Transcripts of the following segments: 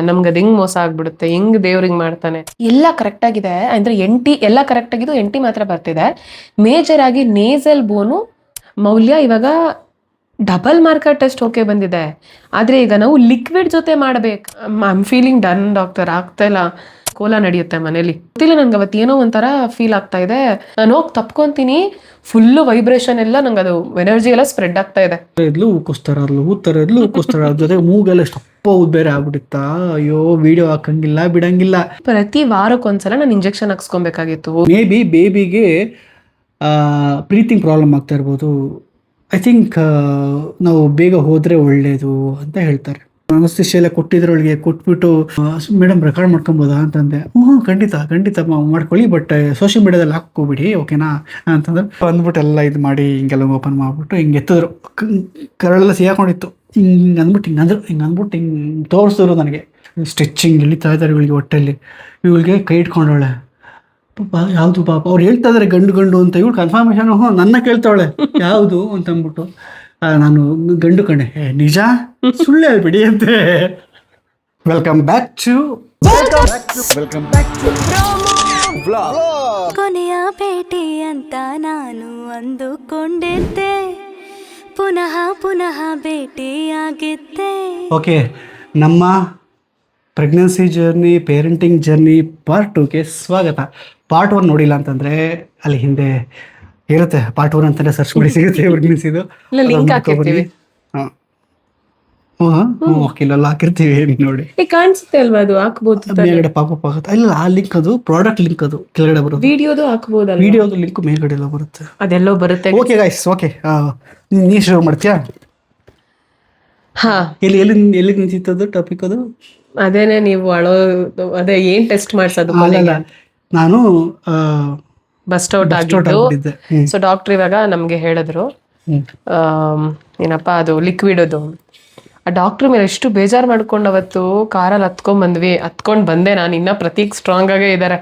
ನಮ್ಗೆ ಅದು ಹೆಂಗ್ ಮೋಸ ಆಗ್ಬಿಡುತ್ತೆ, ಹೆಂಗ್ ದೇವ್ರಿಗೆ ಮಾಡ್ತಾನೆ. ಎಲ್ಲ ಕರೆಕ್ಟ್ ಆಗಿದೆ ಅಂದ್ರೆ ಎಲ್ಲ ಕರೆಕ್ಟ್ ಆಗಿದ್ದು ಎಂಟಿ ಮಾತ್ರ ಬರ್ತಿದೆ. ಮೇಜರ್ ಆಗಿ ನೇಸಲ್ ಬೋನು ಮೌಲ್ಯ ಇವಾಗ ಡಬಲ್ ಮಾರ್ಕರ್ ಟೆಸ್ಟ್ ಓಕೆ ಬಂದಿದೆ. ಆದ್ರೆ ಈಗ ನಾವು ಲಿಕ್ವಿಡ್ ಜೊತೆ ಮಾಡ್ಬೇಕು. I am feeling done doctor, ಆಗ್ತಾ ಇಲ್ಲ. ಕೋಲ ನಡೆಯುತ್ತೆ ಮನೇಲಿ. ಗೊತ್ತಿಲ್ಲ ನನ್ಗೆ ಅವತ್ತು ಏನೋ ಒಂಥರ ಫೀಲ್ ಆಗ್ತಾ ಇದೆ. ನಾನು ಹೋಗಿ ತಪ್ಕೊಂತೀನಿ, ಫುಲ್ಲು ವೈಬ್ರೇಷನ್ ಎಲ್ಲ ನಂಗೆ ಅದು ಎನರ್ಜಿ ಎಲ್ಲ ಸ್ಪ್ರೆಡ್ ಆಗ್ತಾ ಇದೆ. ಇದ್ಲು ಊದಿಸ್ತಾರ ಅದ್ರ ಜೊತೆ ಮೂಗೆಲ್ಲ ಸ್ಟಪ್ಪ ಬೇರೆ ಆಗ್ಬಿಡುತ್ತಾ. ಅಯ್ಯೋ ವಿಡಿಯೋ ಹಾಕಂಗಿಲ್ಲ ಬಿಡಂಗಿಲ್ಲ. ಪ್ರತಿ ವಾರಕ್ಕೊಂದ್ಸಲ ನಾನು ಇಂಜೆಕ್ಷನ್ ಹಾಕ್ಸ್ಕೊಬೇಕಾಗಿತ್ತು. ಮೇ ಬಿ ಬೇಬಿಗೆ ಬ್ರೀತಿಂಗ್ ಪ್ರಾಬ್ಲಮ್ ಆಗ್ತಾ ಇರ್ಬೋದು. ಐ ಥಿಂಕ್ ನಾವು ಬೇಗ ಹೋದ್ರೆ ಒಳ್ಳೇದು ಅಂತ ಹೇಳ್ತಾರೆ. ಅನಸ್ತಿಷ್ಯ ಎಲ್ಲ ಕೊಟ್ಟಿದ್ರೊಳಗೆ ಕೊಟ್ಬಿಟ್ಟು ಮೇಡಮ್ ರೆಕಾರ್ಡ್ ಮಾಡ್ಕೊಬೋದಾ ಅಂತಂದೆ. ಖಂಡಿತ ಮಾಡ್ಕೊಳ್ಳಿ, ಬಟ್ ಸೋಷಿಯಲ್ ಮೀಡಿಯಾದಲ್ಲಿ ಹಾಕೋಬಿಡಿ ಓಕೆನಾ ಅಂತಂದ್ರೆ ಅಂದ್ಬಿಟ್ಟು ಎಲ್ಲ ಇದು ಮಾಡಿ ಹಿಂಗೆಲ್ಲ ಓಪನ್ ಮಾಡ್ಬಿಟ್ಟು ಹಿಂಗೆ ಎತ್ತಿದ್ರು. ಕರಳೆಲ್ಲ ಸಿಗಾಕೊಂಡಿತ್ತು. ಹಿಂಗೆ ಅಂದ್ಬಿಟ್ಟು ಹಿಂಗೆ ತೋರಿಸಿದ್ರು ನನಗೆ. ಸ್ಟಿಚಿಂಗ್ ಇಳಿತಾ ಇದ್ದಾರೆ ಇವಳಿಗೆ ಹೊಟ್ಟೆಲ್ಲಿ. ಇವಳಿಗೆ ಕೈ ಇಟ್ಕೊಂಡವಳೆ. ಪಾಪ ಯಾವುದು ಪಾಪ ಅವ್ರು ಹೇಳ್ತಾ ಇದಾರೆ ಗಂಡು ಅಂತ. ಇವಳು ಕನ್ಫರ್ಮೇಶನ್ ನನ್ನ ಕೇಳ್ತಾವಳೆ ಯಾವುದು ಅಂತ ಅಂದ್ಬಿಟ್ಟು ನಾನು ಗಂಡು ಕಣೆ. ನಿಜ ಸುಳ್ಳು ಹೇಳ್ಬಿಡಿ ಅಂತೆ. ವೆಲ್ಕಮ್ ಬ್ಯಾಕ್ ಟು ಕೊನೆಯ ಭೇಟಿ ಅಂತ ನಾನು ಅಂದುಕೊಂಡಿದ್ದೆ, ಪುನಃ ಭೇಟಿಯಾಗಿದ್ದೆ. ಓಕೆ, ನಮ್ಮ pregnancy journey, parenting journey part 2ಗೆ ಸ್ವಾಗತ. ಪಾರ್ಟ್ 1 ನೋಡಿಲ್ಲ ಅಂತಂದರೆ ಅಲ್ಲಿ ಹಿಂದೆ ಇರುತ್ತೆ. ಪಾರ್ಟ್ 1 ಅಂತಲೇ ಸರ್ಚ್ ಮಾಡಿ ಸಿಗುತ್ತೆ ಪ್ರೆಗ್ನೆನ್ಸಿದು. ಲಿಂಕ್ ಹಾಕಿರ್ತೀವಿ. ಇಲ್ಲೆಲ್ಲ ಹಾಕಿರ್ತೀವಿ ನೋಡಿ. ಕಾಣಿಸುತ್ತೆ ಅಲ್ವಾ, ಅದು ಹಾಕ್ಬೋದು. ಮೇಲ್ಗಡೆ ಪಾಪ ಆಗುತ್ತೆ. ಇಲ್ಲ, ಆ ಲಿಂಕ್ ಅದು ಪ್ರಾಡಕ್ಟ್ ಲಿಂಕ್, ಅದು ಕೆಳಗಡೆ ಬರುತ್ತೆ. ವಿಡಿಯೋದು ಹಾಕ್ಬೋದಲ್ಲ, ವಿಡಿಯೋದು ಲಿಂಕ್ ಮೇಲ್ಗಡೆ ಎಲ್ಲ ಬರುತ್ತೆ. ಅದೆಲ್ಲೋ ಬರುತ್ತೆ. ಓಕೆ ಗೈಸ್, ಓಕೆ ನೀ ಶುರು ಮಾಡ್ತೀಯಾ? ಹಾ, ಎಲ್ಲಿ ನಿಂತಿತ್ತದು ಟಾಪಿಕ್? ಅದು ಅದೇನೆ ನೀವು ಅದೇ ಏನ್ ಟೆಸ್ಟ್ ಮಾಡ್ಸೋದು. ನಾನು ಬಸ್ಟ್ ಔಟ್ ಆಗಿದ್ದು. ಸೊ ಡಾಕ್ಟರ್ ಇವಾಗ ನಮ್ಗೆ ಹೇಳಿದ್ರು ಏನಪ್ಪಾ ಅದು ಲಿಕ್ವಿಡ್ ಅದು. ಆ ಡಾಕ್ಟರ್ ಮೇಲೆ ಎಷ್ಟು ಬೇಜಾರು ಮಾಡ್ಕೊಂಡು ಅವತ್ತು ಕಾರಲ್ಲಿ ಹತ್ಕೊಂಡ್ ಬಂದೆ ನಾನು. ಇನ್ನ ಪ್ರತೀಕ್ ಸ್ಟ್ರಾಂಗ್ ಆಗೇ ಇದಾರೆ.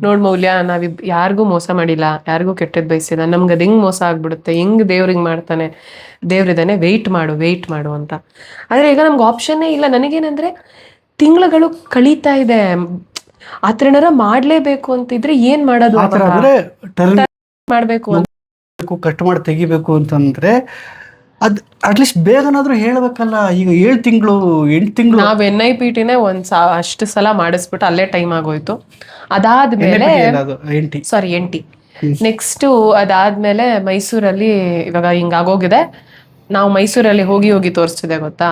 ನೋಡ್ ಮೌಲ್ಯ, ನಾವ್ ಯಾರಿಗೂ ಮೋಸ ಮಾಡಿಲ್ಲ, ಯಾರಿಗೂ ಕೆಟ್ಟದ್ ಬಯಸಿಲ್ಲ. ನಮ್ಗೆ ಅದ್ ಹೆಂಗ್ ಮೋಸ ಆಗ್ಬಿಡುತ್ತೆ, ಹೆಂಗ್ ದೇವ್ರಿಗೆ ಮಾಡ್ತಾನೆ. ದೇವ್ರಿದಾನೆ, ವೆಯ್ಟ್ ಮಾಡು ಅಂತ. ಆದ್ರೆ ಈಗ ನಮ್ಗೆ ಆಪ್ಷನ್ನೇ ಇಲ್ಲ. ನನಗೇನಂದ್ರೆ ತಿಂಗಳುಗಳು ಕಳೀತಾ ಇದೆ. ಆತರ ಏನಾರ ಮಾಡ್ಲೇಬೇಕು ಅಂತಿದ್ರೆ ಏನ್ ಮಾಡೋದು? ಮಾಡ್ಬೇಕು ಕಟ್ ಮಾಡಿ ತೆಗಿಬೇಕು ಅಂತಂದ್ರೆ ಅದ್ ಅಟ್ಲೀಸ್ಟ್ ಬೇಗನಾದ್ರೂ ಹೇಳ್ಬೇಕಲ್ಲ. ಈಗ 7 ತಿಂಗಳು 8 ತಿಂಗಳು ನಾವ್ NIPTನೇ ಅಷ್ಟು ಸಲ ಮಾಡಿಸ್ಬಿಟ್ಟು ಅಲ್ಲೇ ಟೈಮ್ ಆಗೋಯ್ತು. ಅದಾದ್ಮೇಲೆ NT ನೆಕ್ಸ್ಟ್ ಅದಾದ್ಮೇಲೆ ಮೈಸೂರಲ್ಲಿ ಇವಾಗ ಹಿಂಗಾಗೋಗಿದೆ. ನಾವು ಮೈಸೂರಲ್ಲಿ ಹೋಗಿ ತೋರಿಸ್ತಿದೆ ಗೊತ್ತಾ,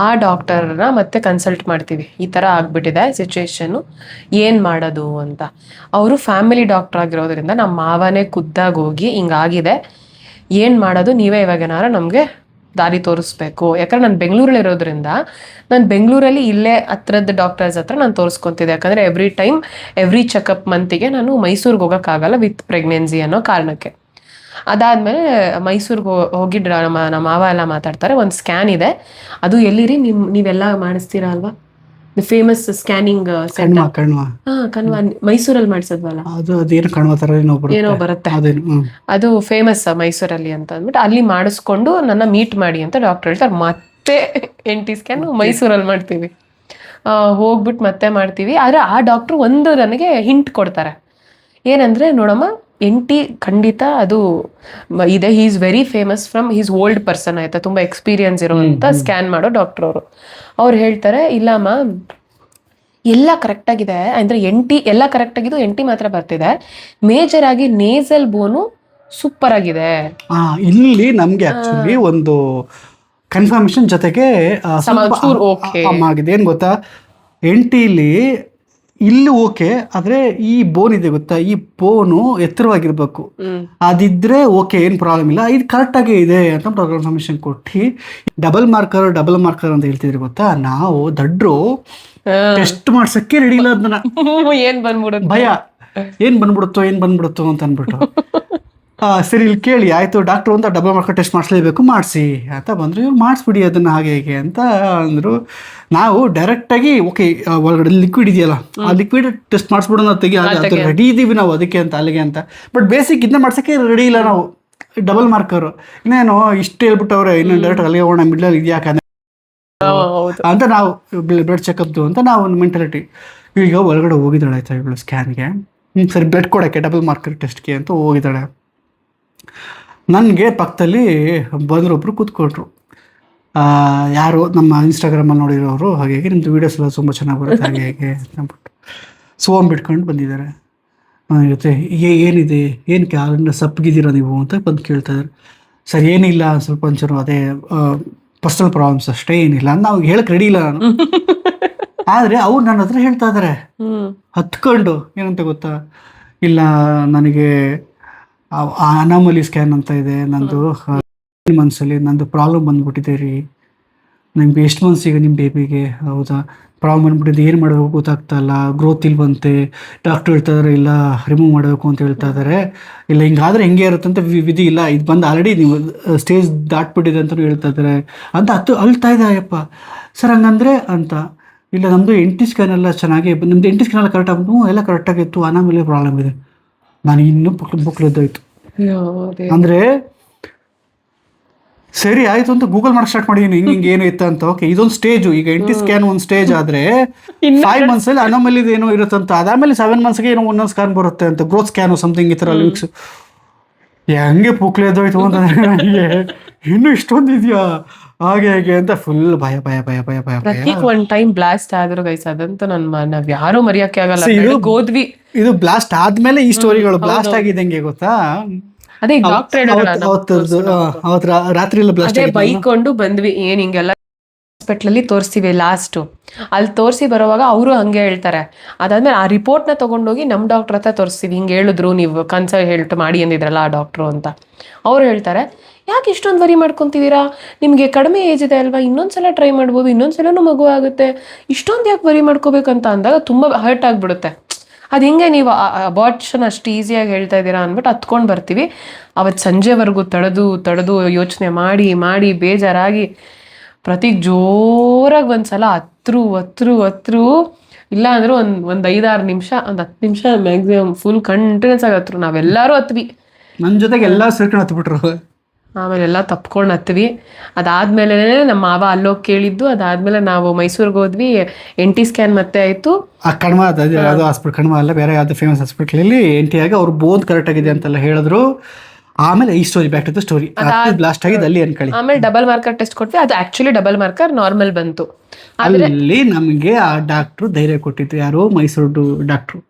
ಆ ಡಾಕ್ಟರ್ನ ಮತ್ತೆ ಕನ್ಸಲ್ಟ್ ಮಾಡ್ತೀವಿ. ಈ ತರ ಆಗ್ಬಿಟ್ಟಿದೆ ಸಿಚುವೇಶನ್, ಏನ್ ಮಾಡೋದು ಅಂತ. ಅವರು ಫ್ಯಾಮಿಲಿ ಡಾಕ್ಟರ್ ಆಗಿರೋದ್ರಿಂದ ನಮ್ಮ ಮಾವನೇ ಖುದ್ದಾಗಿ ಹೋಗಿ ಹಿಂಗಾಗಿದೆ, ಏನ್ ಮಾಡೋದು, ನೀವೇ ಇವಾಗ ಏನಾರ ನಮ್ಗೆ ದಾರಿ ತೋರಿಸ್ಬೇಕು. ಯಾಕಂದ್ರೆ ನಾನು ಬೆಂಗಳೂರಲ್ಲಿ ಇರೋದ್ರಿಂದ ನಾನು ಬೆಂಗಳೂರಲ್ಲಿ ಇಲ್ಲೇ ಹತ್ರದ ಡಾಕ್ಟರ್ಸ್ ಹತ್ರ ನಾನು ತೋರಿಸ್ಕೊಂತಿದ್ದೆ. ಯಾಕಂದ್ರೆ ಎವ್ರಿ ಚೆಕಪ್ ಮಂತಿಗೆ ನಾನು ಮೈಸೂರಿಗೆ ಹೋಗೋಕ್ಕಾಗಲ್ಲ ವಿತ್ ಪ್ರೆಗ್ನೆನ್ಸಿ ಅನ್ನೋ ಕಾರಣಕ್ಕೆ. ಅದಾದ್ಮೇಲೆ ಮೈಸೂರಿಗೆ ಹೋಗಿ ನಮ್ಮ ಮಾವ ಎಲ್ಲ ಮಾತಾಡ್ತಾರೆ. ಒಂದು ಸ್ಕ್ಯಾನ್ ಇದೆ, ಅದು ಎಲ್ಲಿರಿ ನೀವೆಲ್ಲ ಮಾಡಿಸ್ತೀರಾ ಅಲ್ವಾ, ಫೇಮಸ್ ಸ್ಕ್ಯಾನಿಂಗ್ ಕಣ್ವ ಮೈಸೂರಲ್ಲಿ ಮಾಡಿಸೋದ್ವಲ್ಲ, ಏನೋ ಬರುತ್ತೆ, ಅದು ಫೇಮಸ್ ಮೈಸೂರಲ್ಲಿ ಅಂತ ಅಂದ್ಬಿಟ್ಟು ಅಲ್ಲಿ ಮಾಡಿಸ್ಕೊಂಡು ನನ್ನ ಮೀಟ್ ಮಾಡಿ ಅಂತ ಡಾಕ್ಟರ್ ಹೇಳ್ತಾರೆ. ಮತ್ತೆ NT ಸ್ಕ್ಯಾನ್ ಮೈಸೂರಲ್ಲಿ ಮಾಡ್ತೀವಿ. ಹೋಗ್ಬಿಟ್ಟು ಮತ್ತೆ ಮಾಡ್ತೀವಿ. ಆದ್ರೆ ಆ ಡಾಕ್ಟ್ರು ಒಂದು ನನಗೆ ಹಿಂಟ್ ಕೊಡ್ತಾರೆ, ಏನಂದ್ರೆ ನೋಡಮ್ಮ NT ಖಂಡಿತ ಅದು ಇದೆ. He is very famous from he's old person ಆಯ್ತಾ, ತುಂಬಾ ಎಕ್ಸ್ಪೀರಿಯನ್ಸ್ ಇರುವಂತ ಸ್ಕ್ಯಾನ್ ಮಾಡೋ ಡಾಕ್ಟರ್ ಅವರು. ಅವ್ರು ಹೇಳ್ತಾರೆ, ಇಲ್ಲಮ್ಮ ಎಲ್ಲ ಕರೆಕ್ಟ್ ಆಗಿದೆ ಅಂದ್ರೆ ಎಲ್ಲ ಕರೆಕ್ಟ್ ಆಗಿದ್ದು NT ಮಾತ್ರ ಬರ್ತಿದೆ. ಮೇಜರ್ ಆಗಿ ನೇಸಲ್ ಬೋನು ಸೂಪರ್ ಆಗಿದೆ. ಇಲ್ಲಿ ನಮ್ಗೆ ಆಕ್ಚುಲಿ ಒಂದು ಕನ್ಫರ್ಮೇಶನ್ ಜೊತೆಗೆ ಆಗಿದೆ. ಏನ್ ಗೊತ್ತಾ, NTಲಿ ಇಲ್ಲಿ ಓಕೆ, ಆದ್ರೆ ಈ ಬೋನ್ ಇದೆ ಗೊತ್ತಾ, ಈ ಬೋನು ಎತ್ತರವಾಗಿರ್ಬೇಕು. ಅದಿದ್ರೆ ಓಕೆ, ಏನ್ ಪ್ರಾಬ್ಲಮ್ ಇಲ್ಲ, ಇದು ಕರೆಕ್ಟ್ ಆಗೇ ಇದೆ ಅಂತ ಕನ್ಫರ್ಮೇಶನ್ ಕೊಟ್ಟು ಡಬಲ್ ಮಾರ್ಕರ್ ಅಂತ ಹೇಳ್ತಿದ್ರಿ ಗೊತ್ತಾ. ನಾವು ದಡ್ರು ಟೆಸ್ಟ್ ಮಾಡ್ಸಕ್ಕೆ ರೆಡಿ ಇಲ್ಲ. ಅದನ್ನ ಭಯ, ಏನ್ ಬಂದ್ಬಿಡುತ್ತೋ ಅಂತ ಅನ್ಬಿಟ್ಟು ಸರಿ ಇಲ್ಲಿ ಕೇಳಿ ಆಯ್ತು ಡಾಕ್ಟರ್ ಅಂತ ಡಬಲ್ ಮಾರ್ಕರ್ ಟೆಸ್ಟ್ ಮಾಡಿಸ್ಲೇಬೇಕು, ಮಾಡಿಸಿ ಅಂತ ಬಂದ್ರು. ಇವ್ರು ಮಾಡಿಸ್ಬಿಡಿ ಅದನ್ನ ಹಾಗೆ ಹೇಗೆ ಅಂತ ಅಂದರು. ನಾವು ಡೈರೆಕ್ಟಾಗಿ ಓಕೆ ಒಳಗಡೆ ಲಿಕ್ವಿಡ್ ಇದೆಯಲ್ಲ, ಆ ಲಿಕ್ವಿಡ್ ಟೆಸ್ಟ್ ಮಾಡಿಸ್ಬಿಡೋಣ, ತೆಗಿ ರೆಡಿ ಇದ್ದೀವಿ ನಾವು ಅದಕ್ಕೆ ಅಂತ ಅಲ್ಲಿಗೆ ಅಂತ. ಬಟ್ ಬೇಸಿಕ್ ಇದನ್ನ ಮಾಡ್ಸೋಕ್ಕೆ ರೆಡಿ ಇಲ್ಲ ನಾವು. Double marker. ಇನ್ನೇನು ಇಷ್ಟು ಹೇಳ್ಬಿಟ್ಟವ್ರೆ, ಇನ್ನು ಡೈರೆಕ್ಟ್ ಅಲ್ಲಿಗೆ ಹೋಗೋಣ, ಮಿಡ್ಲಲ್ಲಿ ಇದೆಯಾಕೆ ಹೌದು. ಅಂತ ನಾವು ಬ್ಲಡ್ ಚೆಕಪ್ದು ಅಂತ ನಾವು ಒಂದು ಮೆಂಟಾಲಿಟಿ. ಈಗ ಒಳಗಡೆ ಹೋಗಿದ್ದಾಳೆ ಆಯ್ತಾ ಇವಳು ಸ್ಕ್ಯಾನ್ಗೆ, ಸರಿ ಬ್ಲಡ್ ಕೊಡೋಕ್ಕೆ ಡಬಲ್ ಮಾರ್ಕರ್ ಟೆಸ್ಟ್ಗೆ ಅಂತ ಹೋಗಿದ್ದಾಳೆ. ನನಗೆ ಪಕ್ಕದಲ್ಲಿ ಬಂದರೊಬ್ಬರು ಕೂತ್ಕೊಂಡ್ರು, ಯಾರು ನಮ್ಮ ಇನ್ಸ್ಟಾಗ್ರಾಮಲ್ಲಿ ನೋಡಿರೋರು, ಹಾಗೆ ನಿಮ್ಮದು ವೀಡಿಯೋಸ್ ಎಲ್ಲ ತುಂಬ ಚೆನ್ನಾಗಿ ಬರುತ್ತೆ ಹಾಗೆ ಹೇಗೆ ಅಂದ್ಬಿಟ್ಟು ಸೋಮ್ ಬಿಟ್ಕೊಂಡು ಬಂದಿದ್ದಾರೆ. ನನ್ನ ಜೊತೆ ಏನಿದೆ, ಏನು ಕಾಲನ್ನ ಸಪ್ಪಗಿದ್ದೀರಾ ನೀವು ಅಂತ ಬಂದು ಕೇಳ್ತಾಯಿದ್ದಾರೆ. ಸರ್ ಏನಿಲ್ಲ, ಸ್ವಲ್ಪ ಒಂಚೂರು ಅದೇ ಪರ್ಸನಲ್ ಪ್ರಾಬ್ಲಮ್ಸ್ ಅಷ್ಟೇ, ಏನಿಲ್ಲ ಅಂತ ನಾವು ಹೇಳಕ್ಕೆ ರೆಡಿ ಇಲ್ಲ ನಾನು. ಆದರೆ ಅವ್ರು ನನ್ನ ಹತ್ರ ಹೇಳ್ತಾ ಇದ್ದಾರೆ ಹತ್ಕೊಂಡು, ಏನಂತ ಗೊತ್ತಾ, ಇಲ್ಲ ನನಗೆ ಅನಾಮಲಿ ಸ್ಕ್ಯಾನ್ ಅಂತ ಇದೆ, ನಂದು ಮನ್ಸಲ್ಲಿ ನಂದು ಪ್ರಾಬ್ಲಮ್ ಬಂದ್ಬಿಟ್ಟಿದೆ ರೀ, ನಿಮ್ಗೆ ಎಷ್ಟು ಮನ್ಸಿಗೆ ನಿಮ್ಮ ಬೇಬಿಗೆ, ಹೌದಾ ಪ್ರಾಬ್ಲಮ್ ಬಂದ್ಬಿಟ್ಟಿದೆ, ಏನು ಮಾಡಬೇಕು ಗೊತ್ತಾಗ್ತಾ ಇಲ್ಲ, ಗ್ರೋತ್ ಇಲ್ವಂತೆ, ಡಾಕ್ಟ್ರು ಹೇಳ್ತಾ ಇದ್ದಾರೆ ಇಲ್ಲ ರಿಮೂವ್ ಮಾಡಬೇಕು ಅಂತ ಹೇಳ್ತಾ ಇದ್ದಾರೆ, ಇಲ್ಲ ಹಿಂಗಾದ್ರೆ ಹೆಂಗೆ ಇರುತ್ತೆ ಅಂತ ವಿಧಿ ಇಲ್ಲ, ಇದು ಬಂದು ಆಲ್ರೆಡಿ ನೀವು ಸ್ಟೇಜ್ ದಾಟ್ಬಿಟ್ಟಿದೆ ಅಂತಲೂ ಹೇಳ್ತಾ ಇದ್ದಾರೆ ಅಂತ ಅಳ್ತಾ ಇದೆ. ಅಯ್ಯಪ್ಪ ಸರ್ ಹಂಗಂದ್ರೆ ಅಂತ, ಇಲ್ಲ ನಮ್ಮದು ಎಂಟಿ ಸ್ಕ್ಯಾನ್ ಎಲ್ಲ ಚೆನ್ನಾಗಿ, ನಿಮ್ಮದು ಎಂಟಿ ಸ್ಕ್ಯಾನ್ ಎಲ್ಲ ಕರೆಕ್ಟ್ ಆಗ್ಬಿಟ್ಟು ಎಲ್ಲ ಕರೆಕ್ಟಾಗಿತ್ತು, ಆಮೇಲೆ ಪ್ರಾಬ್ಲಮ್ ಇದೆ. ನಾನು ಇನ್ನೂ ಬುಕ್ಲಿದ್ದಾಯ್ತು. ಅಂದರೆ ಸರಿ ಆಯಿತು ಅಂತ ಗೂಗಲ್ ಮಾಡಕ್ಕೆ ಸ್ಟಾರ್ಟ್ ಮಾಡಿದ್ದೀನಿ, ಹಿಂಗೆ ಏನು ಇತ್ತು ಅಂತ. ಓಕೆ ಇದೊಂದು ಸ್ಟೇಜು, ಈಗ ಎಂಟಿ ಸ್ಕ್ಯಾನ್ ಒಂದು ಸ್ಟೇಜ್ ಆದರೆ 5 ಮಂತ್ಸಲ್ಲಿ ಅನಾಮಲಿ ಏನೋ ಇರುತ್ತಂತ, ಅದಾದಮೇಲೆ 7 ಮಂತ್ಸ್ಗೆ ಏನೋ ಒಂದೊಂದು ಸ್ಕ್ಯಾನ್ ಬರುತ್ತೆ ಅಂತ, ಗ್ರೋತ್ ಸ್ಕ್ಯಾನು ಸಮಥಿಂಗ್ ಈ ಥರ ಲಿಂಕ್ಸ್. ಹೆಂಗೆ ಪುಕ್ಲೆದೋಯ್ತು ಅಂತಂದರೆ ನನಗೆ ಇನ್ನೂ ಇಷ್ಟೊಂದು ಇದೆಯಾ ಹಾಗೆ ಹೇಗೆ ಅಂತ ಫುಲ್ ಭಯ ಭಯ ಭಯ ಭಯ ಭಯ ಭಯ. ಪ್ರತೀಕ್ ಒಂದ್ ಟೈಮ್ ಬ್ಲಾಸ್ಟ್ ಆದ್ರು ಗೈಸ್, ಅದಂತೂ ನಾವ್ ಯಾರು ಮರೆಯಕ್ಕೆ ಆಗಲ್ಲ. ಹೋದ್ವಿ, ಇದು ಬ್ಲಾಸ್ಟ್ ಆದ್ಮೇಲೆ ಈ ಸ್ಟೋರಿಗಳು ಬ್ಲಾಸ್ಟ್ ಆಗಿದೆ ಹೆಂಗೆ ಗೊತ್ತಾ, ಅದೇ ಡಾಕ್ಟರ್ ಅವತ್ತು ರಾತ್ರಿ ಎಲ್ಲ ಬ್ಲಾಸ್ಟ್ ಅದೇ ಬೈಕೊಂಡು ಬಂದ್ವಿ. ಏನ್ ಹಿಂಗೆಲ್ಲ ಹಾಸ್ಪಿಟ್ಲಲ್ಲಿ ತೋರಿಸ್ತೀವಿ, ಲಾಸ್ಟ್ ಅಲ್ಲಿ ತೋರಿಸಿ ಬರೋವಾಗ ಅವರು ಹಂಗೆ ಹೇಳ್ತಾರೆ. ಅದಾದ್ಮೇಲೆ ಆ ರಿಪೋರ್ಟ್ನ ತಗೊಂಡೋಗಿ ನಮ್ಮ ಡಾಕ್ಟರ್ ಹತ್ರ ತೋರಿಸ್ತೀವಿ, ಹಿಂಗೆ ಹೇಳಿದ್ರು ನೀವು ಕನ್ಸಲ್ಟ್ ಮಾಡಿ ಅಂದಿದ್ರಲ್ಲ ಆ ಡಾಕ್ಟ್ರು ಅಂತ. ಅವ್ರು ಹೇಳ್ತಾರೆ ಯಾಕೆ ಇಷ್ಟೊಂದು ವರಿ ಮಾಡ್ಕೊತಿದ್ದೀರಾ, ನಿಮಗೆ ಕಡಿಮೆ ಏಜ್ ಇದೆ ಅಲ್ವಾ, ಇನ್ನೊಂದ್ಸಲ ಟ್ರೈ ಮಾಡ್ಬೋದು, ಇನ್ನೊಂದ್ಸಲನೂ ಮಗು ಆಗುತ್ತೆ, ಇಷ್ಟೊಂದು ಯಾಕೆ ವರಿ ಮಾಡ್ಕೋಬೇಕಂತ ಅಂದಾಗ ತುಂಬ ಹರ್ಟ್ ಆಗಿಬಿಡುತ್ತೆ. ಅದು ಹಿಂಗೆ ನೀವು ಅಬಾರ್ಷನ್ ಅಷ್ಟು ಈಸಿಯಾಗಿ ಹೇಳ್ತಾ ಇದ್ದೀರಾ ಅಂದ್ಬಿಟ್ಟು ಹತ್ಕೊಂಡು ಬರ್ತೀವಿ. ಅವತ್ತು ಸಂಜೆವರೆಗೂ ತಡೆದು ಯೋಚನೆ ಮಾಡಿ ಮಾಡಿ ಬೇಜಾರಾಗಿ ಪ್ರತೀಕ್ ಜೋರಾಗಿ ಒಂದ್ಸಲ ಹತ್ರು ಇಲ್ಲ ಅಂದ್ರೆ ಒಂದು 5-6 ನಿಮಿಷ, ಒಂದು 10 ನಿಮಿಷ ಮ್ಯಾಕ್ಸಿಮಮ್ ಫುಲ್ ಕಂಟಿನ್ಯೂಸ್ ಆಗಿ ಹತ್ರು. ನಾವೆಲ್ಲರೂ ಹತ್ವಿ, ನನ್ನ ಜೊತೆಗೆ ಎಲ್ಲ ಸೇರ್ಕೊಂಡು ಹತ್ಬಿಟ್ರು. ಆಮೇಲೆ ಎಲ್ಲ ತಪ್ಕೊಂಡು ಹತ್ವಿ. ಅದಾದ್ಮೇಲೆ ನಮ್ಮ ಮಾವ ಅಲ್ಲೋಗಿ ಕೇಳಿದ್ದು. ಅದಾದ್ಮೇಲೆ ನಾವು ಮೈಸೂರಿಗೆ ಹೋದ್ವಿ, ಎಂಟಿ ಸ್ಕ್ಯಾನ್ ಮತ್ತೆ ಆಯ್ತು. ಆ ಕಣ್ಮ ಅದು ಹಾಸ್ಪಿಟಲ್, ಕಣ್ಮ ಅಲ್ಲ ಬೇರೆ ಯಾವ್ದು ಫೇಮಸ್ ಹಾಸ್ಪಿಟ್ಲಲ್ಲಿ ಎಂಟಿ ಆಗಿ ಅವ್ರು ಬೋನ್ ಕರೆಕ್ಟ್ ಆಗಿದೆ ಅಂತೆಲ್ಲ ಹೇಳಿದ್ರು. ಆಮೇಲೆ ಈ story back to the story, blast ಆಗಿದ್ದು ಅಲ್ಲಿ ಅನ್ಕೊಳ್ಳಿ. ಆಮೇಲೆ ಡಬಲ್ ಮಾರ್ಕರ್ ಟೆಸ್ಟ್ ಕೊಟ್ವಿ, ಅದು ಆಕ್ಚುಲಿ ಡಬಲ್ ಮಾರ್ಕರ್ ನಾರ್ಮಲ್ ಬಂತು. ಅಲ್ಲಿ ನಮಗೆ ಆ ಡಾಕ್ಟ್ರು ಧೈರ್ಯ ಕೊಟ್ಟಿತ್ತು, ಯಾರು ಮೈಸೂರು ಡಾಕ್ಟ್ರು.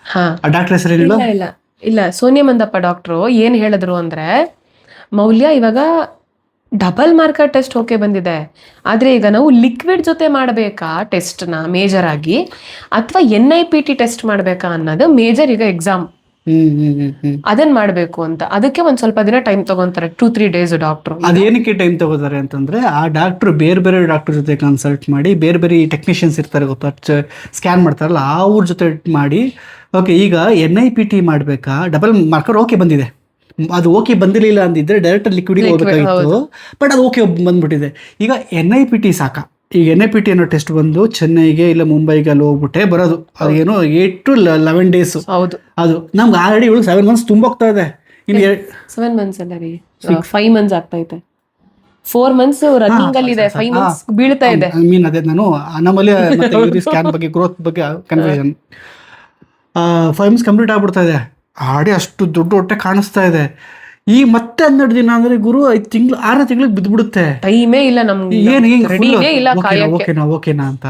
ಆ ಡಾಕ್ಟರ್ ಹೆಸರೇನಿಲ್ಲ, ಇಲ್ಲ ಸೋನಿಯಾ ಮಂದಪ್ಪ ಡಾಕ್ಟ್ರು ಏನ್ ಹೇಳಿದ್ರು ಅಂದ್ರೆ, ಮೌಲ್ಯ ಇವಾಗ ಡಬಲ್ ಮಾರ್ಕರ್ ಟೆಸ್ಟ್ ಓಕೆ ಬಂದಿದೆ, ಆದರೆ ಈಗ ನಾವು ಲಿಕ್ವಿಡ್ ಜೊತೆ ಮಾಡಬೇಕಾ ಟೆಸ್ಟ್ನ ಮೇಜರ್ ಆಗಿ, ಅಥವಾ NIPT ಟೆಸ್ಟ್ ಮಾಡಬೇಕಾ ಅನ್ನೋದು ಮೇಜರ್ ಈಗ ಎಕ್ಸಾಮ್, ಅದನ್ನ ಮಾಡಬೇಕು ಅಂತ. ಅದಕ್ಕೆ ಒಂದ್ ಸ್ವಲ್ಪ ದಿನ ಟೈಮ್ ತಗೊಂತಾರೆ, 2-3 ಡೇಸ್ ಡಾಕ್ಟ್ರು. ಅದೇನಕ್ಕೆ ಟೈಮ್ ತಗೋತಾರೆ ಅಂತಂದ್ರೆ, ಆ ಡಾಕ್ಟ್ರು ಬೇರೆ ಡಾಕ್ಟರ್ ಜೊತೆ ಕನ್ಸಲ್ಟ್ ಮಾಡಿ, ಬೇರೆ ಟೆಕ್ನಿಷಿಯನ್ಸ್ ಇರ್ತಾರೆ ಗೊತ್ತಾ, ಸ್ಕ್ಯಾನ್ ಮಾಡ್ತಾರಲ್ಲ ಅವ್ರ ಜೊತೆ ಮಾಡಿ, ಓಕೆ ಈಗ NIPT ಮಾಡಬೇಕಾ, ಡಬಲ್ ಮಾರ್ಕರ್ ಓಕೆ ಬಂದಿದೆ, ಅದು ಓಕೆ ಬಂದಿರಲಿಲ್ಲ ಅಂದಿದ್ರೆ ಡೈರೆಕ್ಟ್ ಲಿಕ್ವಿಡಿಗೆ ಹೋಗ್ಬೇಕಾಗಿತ್ತು, ಬಟ್ ಅದು ಓಕೆ ಬಂದ್ಬಿಟ್ಟಿದೆ. ಈಗ NIPT ಸಾಕ. ಈಗ NIPT ಅನ್ನೋ ಟೆಸ್ಟ್ ಬಂದು ಚೆನ್ನೈಗೆ ಇಲ್ಲ ಮುಂಬೈಗೆ ಅಲ್ಲಿ ಹೋಗ್ಬಿಟ್ಟೆ ಬರೋದು, ಅದೇನೋ 8 to 11 days. ಹೌದು, ಅದು ನಮ್ಗೆ ಆಲ್ರೆಡಿ 7 months ತುಂಬ ಹೋಗ್ತಾ ಇದೆ. ಇನ್ನು 7 months ಅಲ್ಲ ರೀ, 5 months ಆಗ್ತಾ ಇದೆ. 4 months ರನ್ನಿಂಗ್ ಅಲ್ಲಿ ಇದೆ, 5 months ಬೀಳ್ತಾ ಇದೆ. ಮೀನ್ ಅದೇ ನಾನು ಅನಾಮಲಿ ಮತ್ತೆ ಸ್ಕ್ಯಾನ್ ಬಗ್ಗೆ ಗ್ರೋತ್ ಬಗ್ಗೆ ಕನ್ಫ್ಯೂಷನ್. 5 months ಕಂಪ್ಲೀಟ್ ಆಗ್ಬಿಡ್ತಾ ಇದೆ, ಆಡಿ ಅಷ್ಟು ದೊಡ್ಡ ಹೊಟ್ಟೆ ಕಾಣಿಸ್ತಾ ಇದೆ. ಈ ಮತ್ತೆ 12 ದಿನ ಅಂದ್ರೆ ಗುರು 5 ತಿಂಗಳು 6 ತಿಂಗಳಿಗೆ ಬಿದ್ದುಬಿಡುತ್ತೆ, ಟೈಮೇ ಇಲ್ಲ ನಮ್ಗೆ, ಓಕೆನಾ ಅಂತ.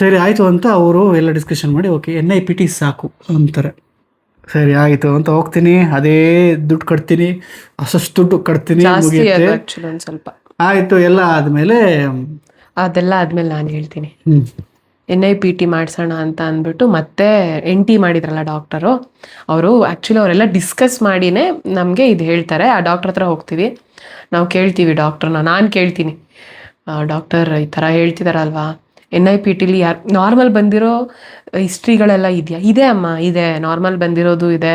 ಸರಿ ಆಯ್ತು ಅಂತ ಅವರು ಎಲ್ಲ ಡಿಸ್ಕಷನ್ ಮಾಡಿ ಓಕೆ NIPT ಸಾಕು ಅಂತಾರೆ. ಸರಿ ಆಯ್ತು ಅಂತ ಹೋಗ್ತೀನಿ, ಅದೇ ದುಡ್ಡು ಕಟ್ತೀನಿ, ಅಷ್ಟು ದುಡ್ಡು ಕಟ್ತೀನಿ, ಸ್ವಲ್ಪ ಆಯ್ತು. ಎಲ್ಲ ಆದ್ಮೇಲೆ ನಾನು ಹೇಳ್ತೀನಿ, NIPT ಮಾಡಿಸೋಣ ಅಂತ ಅಂದ್ಬಿಟ್ಟು ಮತ್ತೆ NT ಮಾಡಿದ್ರಲ್ಲ ಡಾಕ್ಟರು, ಅವರು ಆ್ಯಕ್ಚುಲಿ ಅವರೆಲ್ಲ ಡಿಸ್ಕಸ್ ಮಾಡಿನೇ ನಮಗೆ ಇದು ಹೇಳ್ತಾರೆ. ಆ ಡಾಕ್ಟರ್ ಹತ್ರ ಹೋಗ್ತೀವಿ, ನಾವು ಕೇಳ್ತೀವಿ ಡಾಕ್ಟ್ರನ್ನ, ನಾನು ಕೇಳ್ತೀನಿ, ಡಾಕ್ಟರ್ ಈ ಥರ ಹೇಳ್ತಿದಾರಲ್ವಾ, NIPTಲಿ ಯಾರು ನಾರ್ಮಲ್ ಬಂದಿರೋ ಹಿಸ್ಟ್ರಿಗಳೆಲ್ಲ ಇದೆಯಾ? ಇದೆ ಅಮ್ಮ, ಇದೆ, ನಾರ್ಮಲ್ ಬಂದಿರೋದು ಇದೆ,